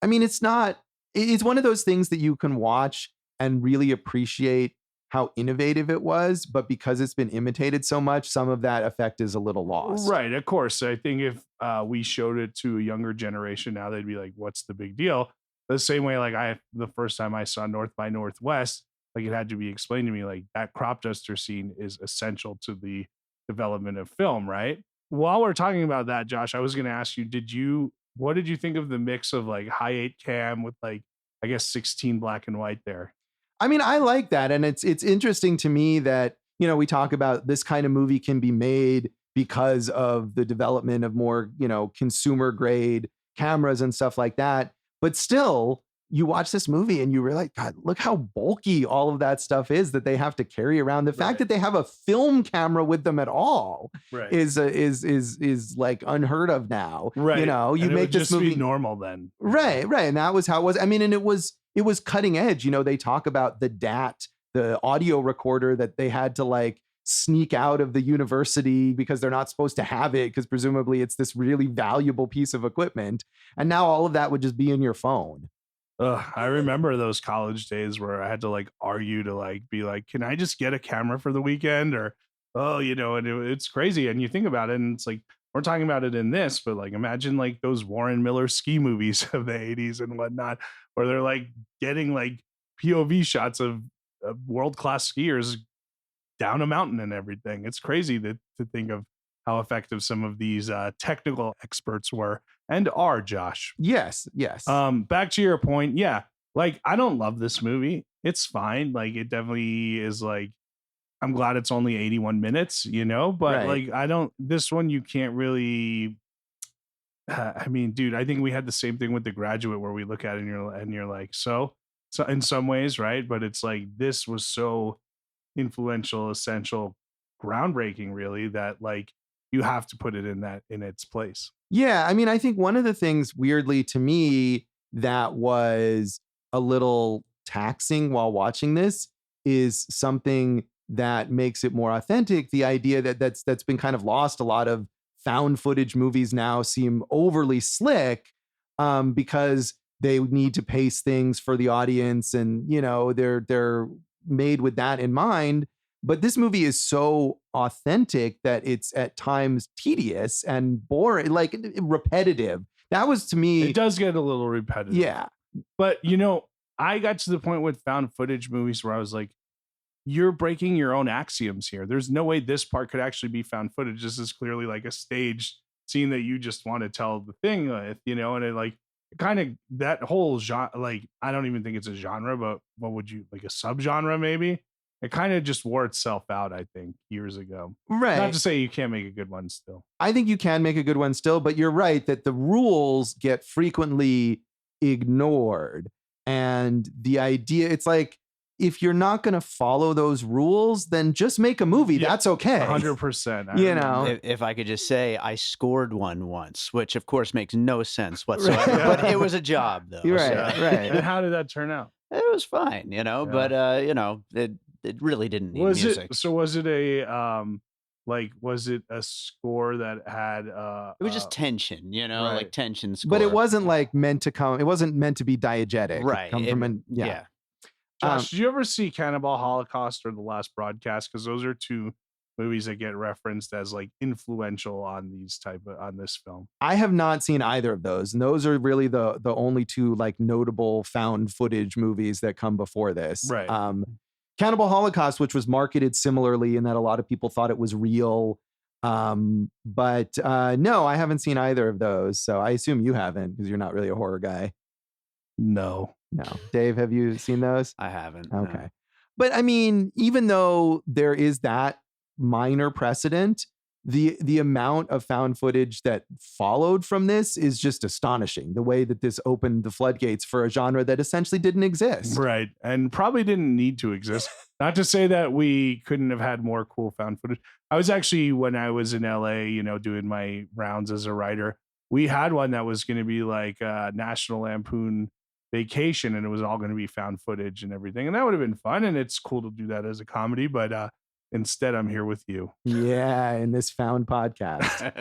I mean, it's one of those things that you can watch and really appreciate how innovative it was, but because it's been imitated so much, some of that effect is a little lost. Right, of course. I think if we showed it to a younger generation now, they'd be like, what's the big deal? The same way, like the first time I saw North by Northwest, like it had to be explained to me, like that crop duster scene is essential to the development of film, right? While we're talking about that, Josh, I was going to ask you, what did you think of the mix of like high 8 cam with like, I guess 16 black and white there? I mean, I like that. And it's interesting to me that, we talk about this kind of movie can be made because of the development of more, consumer grade cameras and stuff like that. But still, you watch this movie and you realize, God, look how bulky all of that stuff is that they have to carry around. The fact that they have a film camera with them at all is like unheard of now. Right. You make this movie be normal then. Right. And that was how it was. I mean, and it was cutting edge. They talk about the DAT, the audio recorder that they had to like sneak out of the university because they're not supposed to have it because presumably it's this really valuable piece of equipment. And now all of that would just be in your phone. I remember those college days where I had to like argue to like be like, can I just get a camera for the weekend? Or, oh, and it's crazy. And you think about it and it's like, we're talking about it in this, but like, imagine like those Warren Miller ski movies of the 80s and whatnot, where they're like getting like POV shots of world-class skiers down a mountain and everything. It's crazy to think of how effective some of these technical experts were and are, Josh. Yes. Back to your point. Yeah. Like, I don't love this movie. It's fine. Like, it definitely is like, I'm glad it's only 81 minutes, but like, this one, you can't really, I mean, dude, I think we had the same thing with The Graduate where we look at it and you're like, so in some ways, right? But it's like, this was so influential, essential, groundbreaking, really, that like, you have to put it in its place. Yeah. I mean, I think one of the things weirdly to me that was a little taxing while watching this is something that makes it more authentic. The idea that's been kind of lost. A lot of found footage movies now seem overly slick because they need to pace things for the audience, and they're made with that in mind. But this movie is so authentic that it's at times tedious and boring, like repetitive. That was to me. It does get a little repetitive. Yeah. But, I got to the point with found footage movies where I was like, you're breaking your own axioms here. There's no way this part could actually be found footage. This is clearly like a staged scene that you just want to tell the thing with, and it like kind of that whole genre, like, I don't even think it's a genre, but what would you like a subgenre maybe? It kind of just wore itself out, I think, years ago. Right. Not to say you can't make a good one still. I think you can make a good one still, but you're right that the rules get frequently ignored. And the idea, it's like, if you're not going to follow those rules, then just make a movie. Yeah, that's okay. 100%. If I could just say, I scored one once, which of course makes no sense whatsoever, but it was a job though. Right. And how did that turn out? It was fine, but it really didn't need music. So was it was it a score that had it was just tension, like tension score. But it wasn't like meant to come, it wasn't meant to be diegetic. Right. Yeah. Josh, did you ever see Cannibal Holocaust or The Last Broadcast? Because those are two movies that get referenced as like influential on this film. I have not seen either of those, and those are really the only two like notable found footage movies that come before this. Right. Cannibal Holocaust, which was marketed similarly in that a lot of people thought it was real, but no, I haven't seen either of those. So I assume you haven't because you're not really a horror guy. No. Dave, have you seen those? I haven't. Okay. No. But I mean, even though there is that minor precedent, the amount of found footage that followed from this is just astonishing. The way that this opened the floodgates for a genre that essentially didn't exist. Right. And probably didn't need to exist. Not to say that we couldn't have had more cool found footage. I was actually, when I was in LA, doing my rounds as a writer, we had one that was going to be like National Lampoon Vacation, and it was all going to be found footage and everything, and that would have been fun, and it's cool to do that as a comedy, but instead I'm here with you in this found podcast.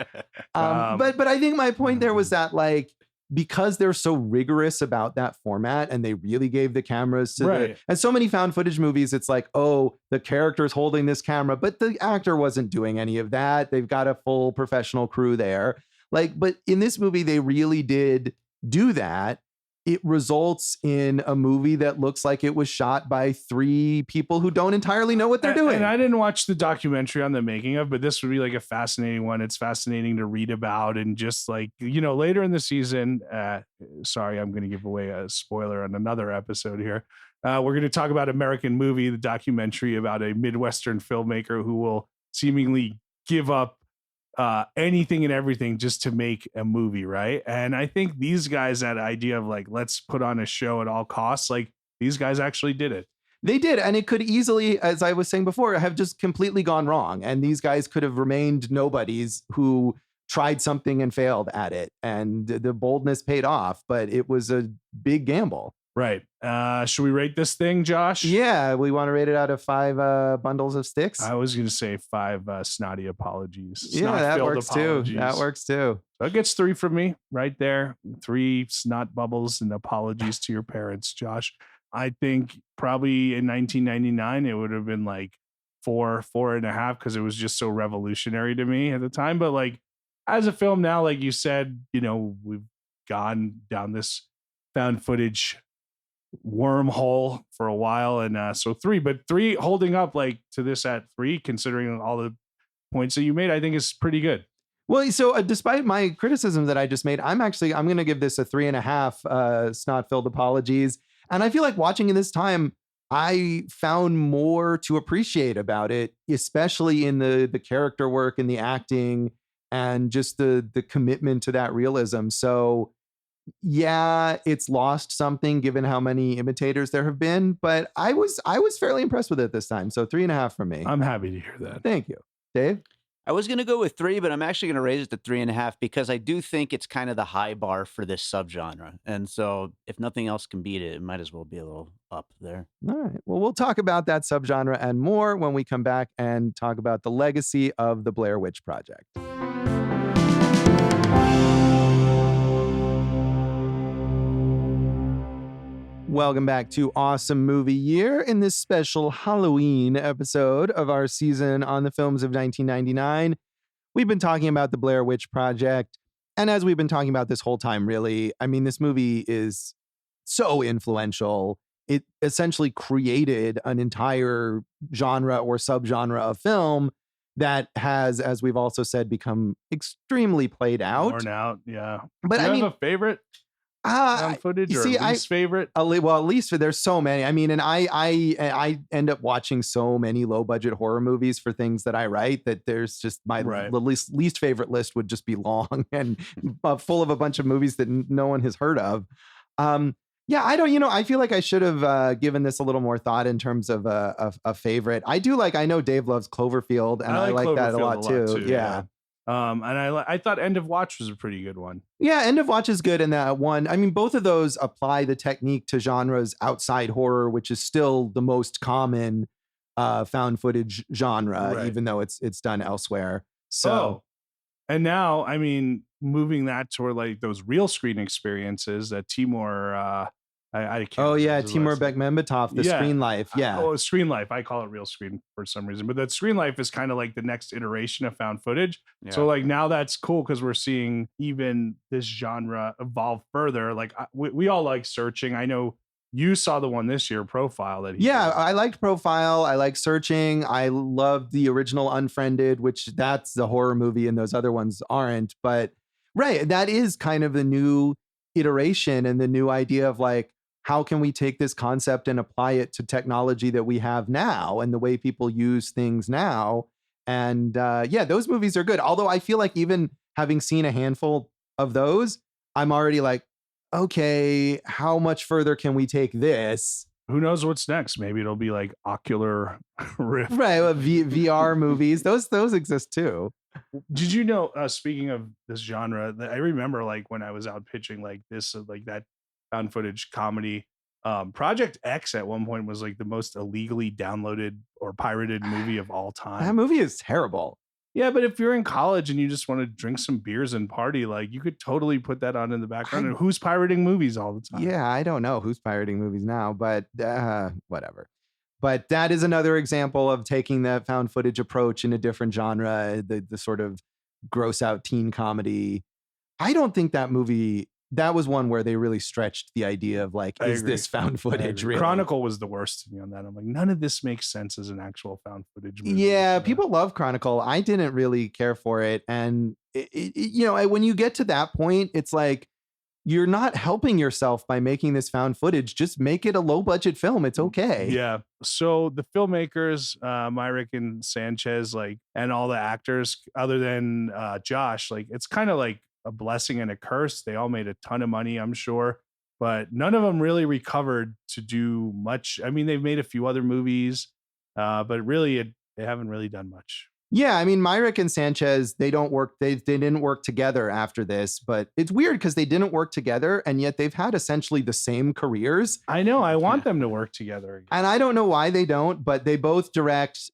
But I think my point there was that like, because they're so rigorous about that format and they really gave the cameras to and so many found footage movies, it's like, oh, the character's holding this camera, but the actor wasn't doing any of that. They've got a full professional crew there. Like, but in this movie, they really did do that. It results in a movie that looks like it was shot by three people who don't entirely know what they're doing. And I didn't watch the documentary on the making of, but this would be like a fascinating one. It's fascinating to read about, and just like, later in the season, sorry, I'm going to give away a spoiler on another episode here. We're going to talk about American Movie, the documentary about a Midwestern filmmaker who will seemingly give up anything and everything just to make a movie, right? And I think these guys, that idea of like, let's put on a show at all costs, like these guys actually did it. They did, and it could easily, as I was saying before, have just completely gone wrong, and these guys could have remained nobodies who tried something and failed at it, and the boldness paid off, but it was a big gamble. Right. Should we rate this thing, Josh? Yeah, we want to rate it out of 5 bundles of sticks. I was going to say 5 snotty apologies. Yeah, that Snot-filled works apologies. too. That works too. So it gets 3 from me right there. 3 snot bubbles and apologies to your parents, Josh. I think probably in 1999, it would have been like 4.5, because it was just so revolutionary to me at the time. But like as a film now, like you said, we've gone down this found footage wormhole for a while, and so 3, but 3 holding up like to this at 3, considering all the points that you made, I think is pretty good. Well, so despite my criticism that I just made, I'm going to give this a 3.5 snot-filled apologies. And I feel like watching it this time, I found more to appreciate about it, especially in the character work and the acting and just the commitment to that realism. So yeah, it's lost something given how many imitators there have been, but I was fairly impressed with it this time. So 3.5 from me. I'm happy to hear that. Thank you, Dave. I was going to go with 3, but I'm actually going to raise it to 3.5 because I do think it's kind of the high bar for this subgenre. And so if nothing else can beat it, it might as well be a little up there. All right. Well, we'll talk about that subgenre and more when we come back and talk about the legacy of the Blair Witch Project. Welcome back to Awesome Movie Year in this special Halloween episode of our season on the films of 1999. We've been talking about the Blair Witch Project. And as we've been talking about this whole time, really, I mean, this movie is so influential. It essentially created an entire genre or subgenre of film that has, as we've also said, become extremely played out. Worn out, yeah. But Do you I mean, have a favorite found footage or least favorite? Well, at least there's so many. I mean, and I end up watching so many low budget horror movies for things that I write that there's just the least favorite list would just be long and full of a bunch of movies that no one has heard of. Yeah, I don't, I feel like I should have given this a little more thought in terms of a favorite. I know Dave loves Cloverfield, and I like that a lot too. Yeah. And I thought End of Watch was a pretty good one. Yeah, End of Watch is good in that one. I mean, both of those apply the technique to genres outside horror, which is still the most common found footage genre, even though it's done elsewhere. So, and now, I mean, moving that toward like those real screen experiences that Timur, I can't Timur Bekmambetov, the Screen Life. Yeah. Screen Life. I call it real screen for some reason, but that Screen Life is kind of like the next iteration of found footage. Yeah. So like now that's cool because we're seeing even this genre evolve further. Like we all like Searching. I know you saw the one this year, Profile. I liked Profile. I like Searching. I loved the original Unfriended, which that's the horror movie and those other ones aren't. But right, that is kind of the new iteration and the new idea of like, how can we take this concept and apply it to technology that we have now and the way people use things now? And those movies are good. Although I feel like even having seen a handful of those, I'm already like, okay, how much further can we take this? Who knows what's next? Maybe it'll be like Ocular Rift. Right. VR movies. Those exist too. Did you know, speaking of this genre, that I remember like when I was out pitching like this, like that found footage comedy, Project X at one point was like the most illegally downloaded or pirated movie of all time. That movie is terrible. Yeah, but if you're in college and you just want to drink some beers and party, like you could totally put that on in the background. And who's pirating movies all the time? Yeah, I don't know who's pirating movies now, but whatever. But that is another example of taking that found footage approach in a different genre, the sort of gross out teen comedy. I don't think that movie, that was one where they really stretched the idea of like, is this found footage really? Chronicle was the worst to me on that. I'm like, none of this makes sense as an actual found footage movie. Yeah, people love Chronicle. I didn't really care for it. And, when you get to that point, it's like, you're not helping yourself by making this found footage. Just make it a low budget film. It's okay. Yeah. So the filmmakers, Myrick and Sanchez, like, and all the actors other than Josh, like, it's kind of like a blessing and a curse. They all made a ton of money, I'm sure, but none of them really recovered to do much. I mean, they've made a few other movies, but really they haven't really done much. Yeah, I mean, Myrick and Sanchez, they don't work. They didn't work together after this, but it's weird because they didn't work together, and yet they've had essentially the same careers. I know. I want Yeah. them to work together again. And I don't know why they don't, but they both direct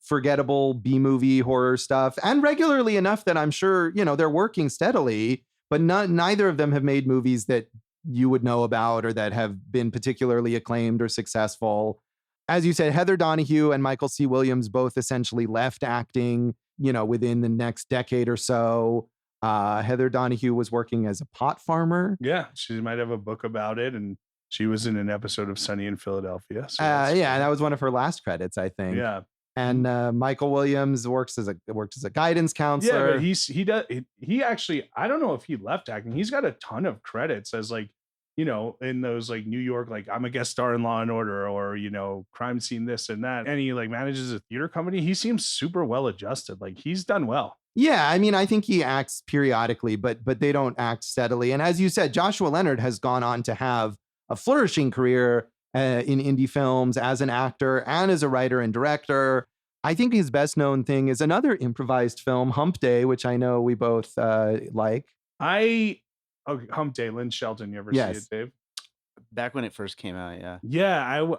forgettable B-movie horror stuff, and regularly enough that I'm sure, you know, they're working steadily, but neither of them have made movies that you would know about or that have been particularly acclaimed or successful. As you said, Heather Donahue and Michael C. Williams both essentially left acting, you know, within the next decade or so. Heather Donahue was working as a pot farmer. Yeah, she might have a book about it, and she was in an episode of Sunny in Philadelphia. So Yeah, that was one of her last credits, I think. yeah. And Michael Williams worked as a guidance counselor. Yeah, but he actually, I don't know if he left acting. He's got a ton of credits as, like, you know, in those like New York, like I'm a guest star in Law and Order, or, you know, crime scene, this and that. And he like manages a theater company. He seems super well adjusted. Like he's done well. Yeah, I mean, I think he acts periodically, but they don't act steadily. And as you said, Joshua Leonard has gone on to have a flourishing career in indie films as an actor and as a writer and director. I think his best known thing is another improvised film, Hump Day, which I know we both like. Hump Day, Lynn Shelton. You ever Yes. see it, Dave? Back when it first came out, yeah. Yeah,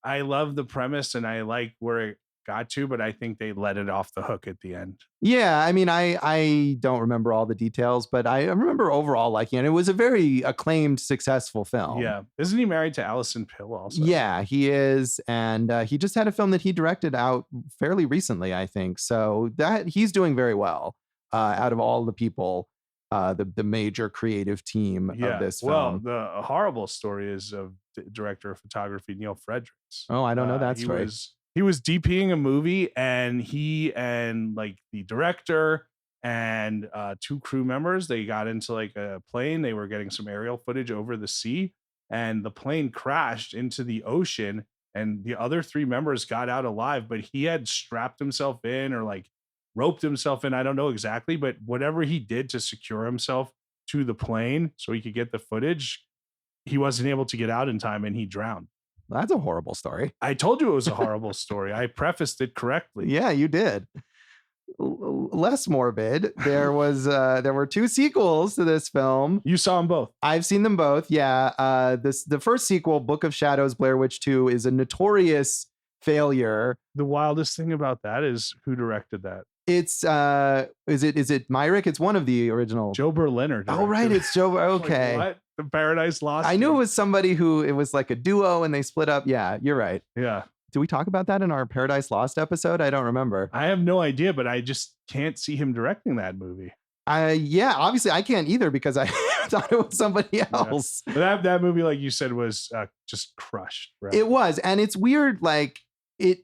I love the premise and I like where it got to, but I think they let it off the hook at the end. Yeah, I mean, I don't remember all the details, but I remember overall liking it. It was a very acclaimed, successful film. Yeah. Isn't he married to Allison Pill also? Yeah, he is. And he just had a film that he directed out fairly recently, I think. So that he's doing very well out of all the people, the major creative team of this film. Well, the horrible story is of director of photography, Neil Fredericks. Oh, I don't know that story. He was DPing a movie, and he and like the director and two crew members, they got into like a plane. They were getting some aerial footage over the sea, and the plane crashed into the ocean, and the other three members got out alive, but he had strapped himself in or like roped himself in. I don't know exactly, but whatever he did to secure himself to the plane so he could get the footage, he wasn't able to get out in time and he drowned. That's a horrible story. I told you it was a horrible story. I prefaced it correctly. Yeah, you did. Less morbid. There were two sequels to this film. You saw them both. I've seen them both. Yeah. The first sequel, Book of Shadows, Blair Witch 2, is a notorious failure. The wildest thing about that is who directed that. It's is it Myrick? It's one of the original. Joe Berliner. Oh, right, it's Joe. Okay. Like, what? The Paradise Lost. I knew it was somebody who it was like a duo and they split up. Yeah, you're right. Yeah. Did we talk about that in our Paradise Lost episode? I don't remember. I have no idea, but I just can't see him directing that movie. Yeah, obviously I can't either because I thought it was somebody else. Yeah. That movie, like you said, was just crushed. Right? It was, and it's weird. Like it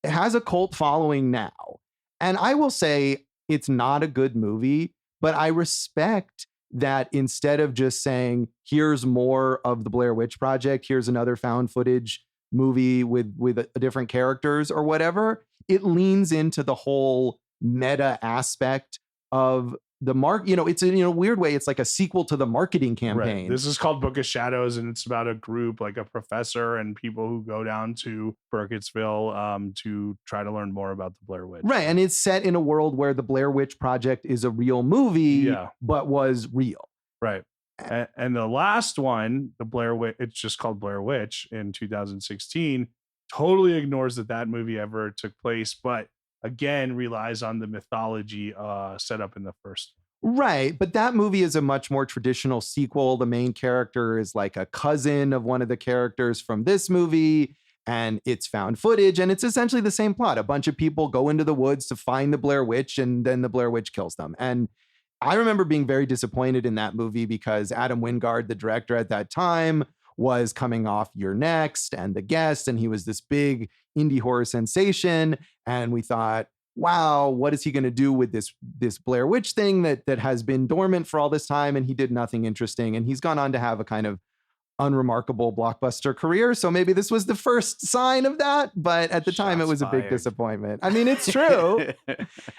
has a cult following now, and I will say it's not a good movie, but I respect that instead of just saying here's more of the Blair Witch Project, here's another found footage movie with different characters or whatever, it leans into the whole meta aspect of the it's in a weird way, it's like a sequel to the marketing campaign. Right. This is called Book of Shadows, and it's about a group, like a professor and people who go down to Burkittsville to try to learn more about the Blair Witch. Right, and it's set in a world where the Blair Witch Project is a real movie, but was real. Right. And the last one, the Blair Witch, it's just called Blair Witch in 2016, totally ignores that movie ever took place, but again relies on the mythology set up in the first. Right, but that movie is a much more traditional sequel. The main character is like a cousin of one of the characters from this movie, and it's found footage, and it's essentially the same plot. A bunch of people go into the woods to find the Blair Witch, and then the Blair Witch kills them. And I remember being very disappointed in that movie because Adam Wingard, the director at that time, was coming off You're Next and The Guest, and he was this big indie horror sensation. And we thought, wow, what is he going to do with this Blair Witch thing that has been dormant for all this time? And he did nothing interesting. And he's gone on to have a kind of unremarkable blockbuster career. So maybe this was the first sign of that. But at the time, it Shots was a big fired. disappointment. I mean, it's true.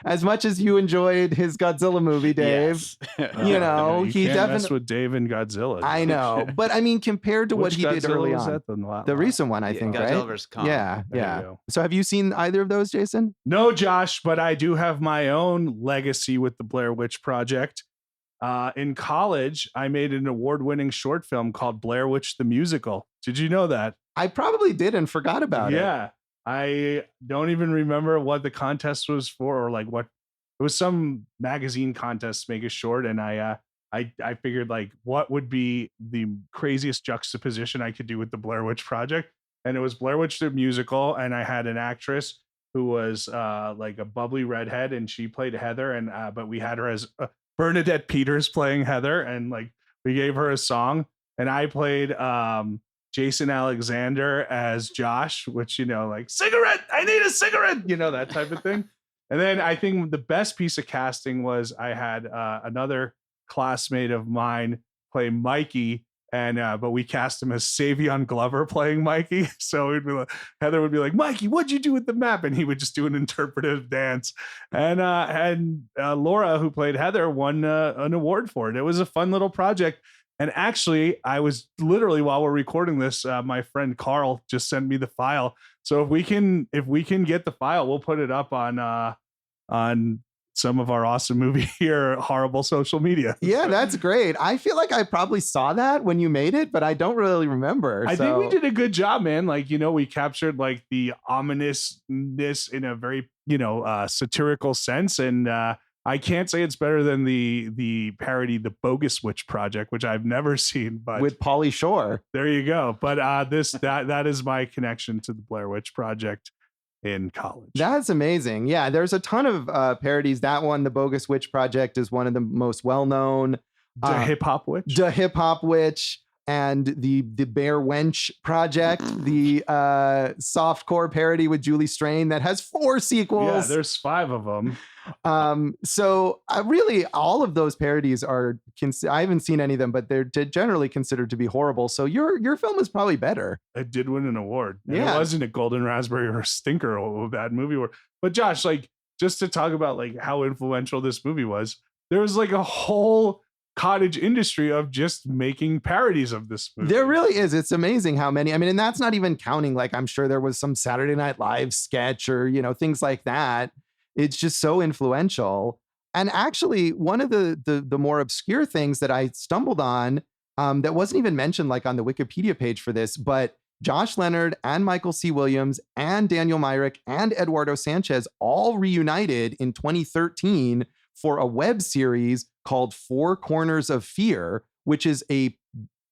As much as you enjoyed his Godzilla movie, Dave, Yes. you know, you he can't mess definitely. with Dave and Godzilla. I know, but I mean, compared to what Which he did Godzilla early was on, that? the recent one, I Yeah, think, Godzilla right? vs. Kong. Yeah, There you yeah. go. So, have you seen either of those, Jason? No, Josh, but I do have my own legacy with the Blair Witch Project. In college, I made an award-winning short film called Blair Witch the Musical. Did you know that? I probably did and forgot about it. Yeah. I don't even remember what the contest was for, or like what it was, some magazine contest to make a short. And I figured like what would be the craziest juxtaposition I could do with the Blair Witch Project. And it was Blair Witch the Musical. And I had an actress who was like a bubbly redhead, and she played Heather. And but we had her as Bernadette Peters playing Heather, and like we gave her a song, and I played Jason Alexander as Josh, which, you know, like, cigarette, I need a cigarette, you know, that type of thing. And then I think the best piece of casting was I had another classmate of mine play Mikey, and but we cast him as Savion Glover playing Mikey. So we'd be like, Heather would be like, Mikey, what'd you do with the map? And he would just do an interpretive dance. And Laura, who played Heather, won an award for it. It was a fun little project. And actually, I was literally, while we're recording this, my friend Carl just sent me the file. So if we can get the file, we'll put it up on some of our awesome movie here, horrible social media. Yeah, that's great. I feel like I probably saw that when you made it, but I don't really remember. I think we did a good job, man. Like, you know, we captured like the ominousness in a very, you know, satirical sense. And I can't say it's better than the parody, The Bogus Witch Project, which I've never seen, but with Pauly Shore. There you go. But that is my connection to the Blair Witch Project in college. That's amazing. Yeah, there's a ton of parodies. That one, The Bogus Witch Project, is one of the most well-known. The Hip Hop Witch? The Hip Hop Witch, and the Bear Wench Project, the softcore parody with Julie Strain that has 4 sequels. Yeah, there's 5 of them. So really, all of those parodies are, I haven't seen any of them, but they're generally considered to be horrible. So your film is probably better. It did win an award. And Yeah. It wasn't a Golden Raspberry or a Stinker or a bad movie award. But Josh, like, just to talk about like how influential this movie was, there was like a whole cottage industry of just making parodies of this movie. There really is. It's amazing how many. I mean, and that's not even counting, like, I'm sure there was some Saturday Night Live sketch or, you know, things like that. It's just so influential. And actually, one of the more obscure things that I stumbled on that wasn't even mentioned like on the Wikipedia page for this, but Josh Leonard and Michael C. Williams and Daniel Myrick and Eduardo Sanchez all reunited in 2013 for a web series called Four Corners of Fear, which is a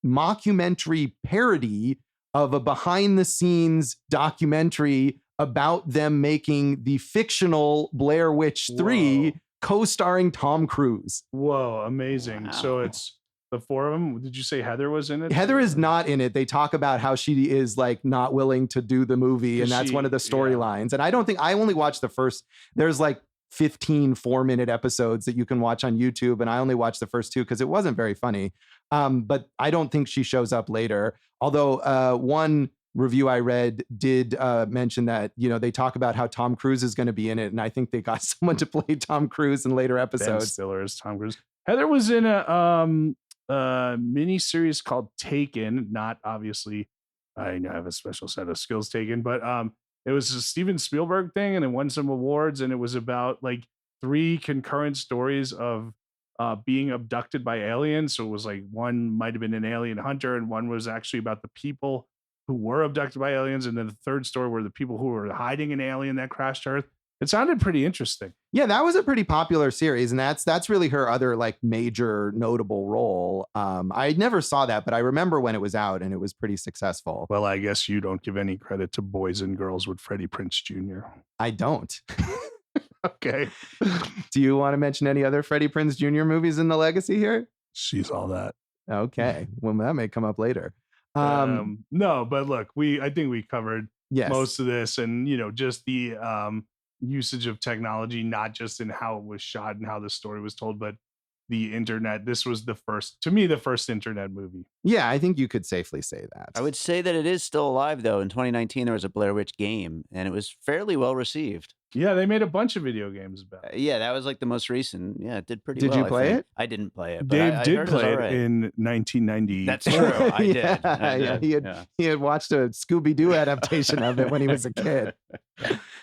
mockumentary parody of a behind the scenes documentary about them making the fictional Blair Witch 3, co-starring Tom Cruise. Whoa, amazing. Wow. So it's the 4 of them. Did you say Heather was in it? Heather is not in it. They talk about how she is like not willing to do the movie, and that's one of the storylines. And I only watched the first, there's like 15 4-minute episodes that you can watch on YouTube, and I only watched the first 2 because it wasn't very funny. But I don't think she shows up later. Although one review I read did mention that, you know, they talk about how Tom Cruise is going to be in it, and I think they got someone to play Tom Cruise in later Ben episodes. Stiller is Tom Cruise. Heather was in a mini series called Taken. Not obviously, I have a special set of skills Taken, but it was a Steven Spielberg thing, and it won some awards, and it was about like 3 concurrent stories of being abducted by aliens. So it was like one might have been an alien hunter, and one was actually about the people who were abducted by aliens, and then the third story were the people who were hiding an alien that crashed Earth. It sounded pretty interesting. Yeah, that was a pretty popular series, and that's really her other like major notable role. I never saw that, but I remember when it was out, and it was pretty successful. Well, I guess you don't give any credit to Boys and Girls with Freddie Prinze Jr. I don't. Okay. Do you want to mention any other Freddie Prinze Jr. movies in the legacy here? She's all that. Okay, well, that may come up later. No, but look, I think we covered Yes. most of this, and, you know, just the usage of technology, not just in how it was shot and how the story was told, but the internet. This was the first internet movie. Yeah, I think you could safely say that. I would say that it is still alive, though. In 2019, there was a Blair Witch game, and it was fairly well received. Yeah, they made a bunch of video games about it. Yeah, that was like the most recent. Yeah, it did pretty Did well. you play it? I didn't play it. But Dave I did heard play was it all right. in 1990. That's true. I did. Yeah, he had watched a Scooby-Doo adaptation of it when he was a kid.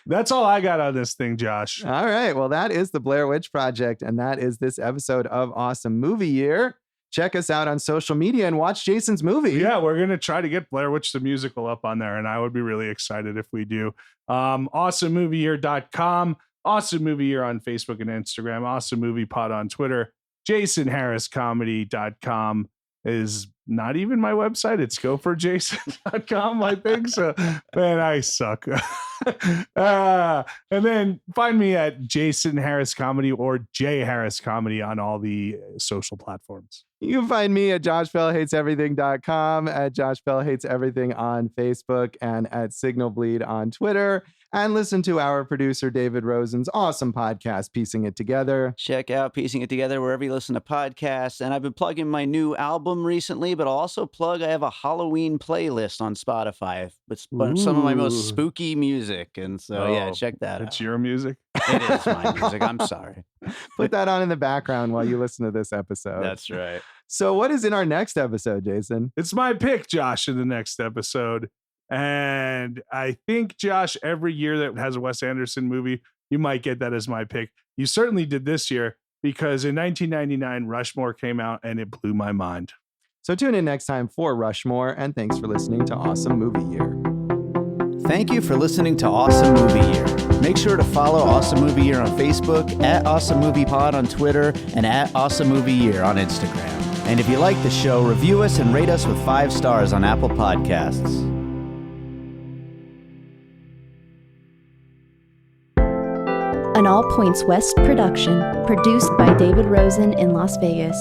That's all I got on this thing, Josh. All right. Well, that is the Blair Witch Project, and that is this episode of Awesome Movie Year. Check us out on social media and watch Jason's movie. Yeah, we're going to try to get Blair Witch the musical up on there, and I would be really excited if we do. AwesomeMovieYear.com, Awesome Movie Year on Facebook and Instagram, Awesome Movie Pod on Twitter, JasonHarrisComedy.com is not even my website. It's goforjason.com, I think. So, man, I suck. And then find me at Jason Harris Comedy or J Harris Comedy on all the social platforms. You can find me at joshbellhateseverything.com, at Josh Bell Hates Everything on Facebook, and at Signal Bleed on Twitter. And listen to our producer, David Rosen's awesome podcast, Piecing It Together. Check out Piecing It Together wherever you listen to podcasts. And I've been plugging my new album recently, but I'll also plug I have a Halloween playlist on Spotify with some of my most spooky music. And so, yeah, check that out. It's your music? It is my music. I'm sorry. Put that on in the background while you listen to this episode. That's right. So what is in our next episode, Jason? It's my pick, Josh, in the next episode. And I think, Josh, every year that has a Wes Anderson movie, you might get that as my pick. You certainly did this year because in 1999, Rushmore came out and it blew my mind. So tune in next time for Rushmore, and thanks for listening to Awesome Movie Year. Thank you for listening to Awesome Movie Year. Make sure to follow Awesome Movie Year on Facebook, at Awesome Movie Pod on Twitter, and at Awesome Movie Year on Instagram. And if you like the show, review us and rate us with 5 stars on Apple Podcasts. An All Points West production, produced by David Rosen in Las Vegas.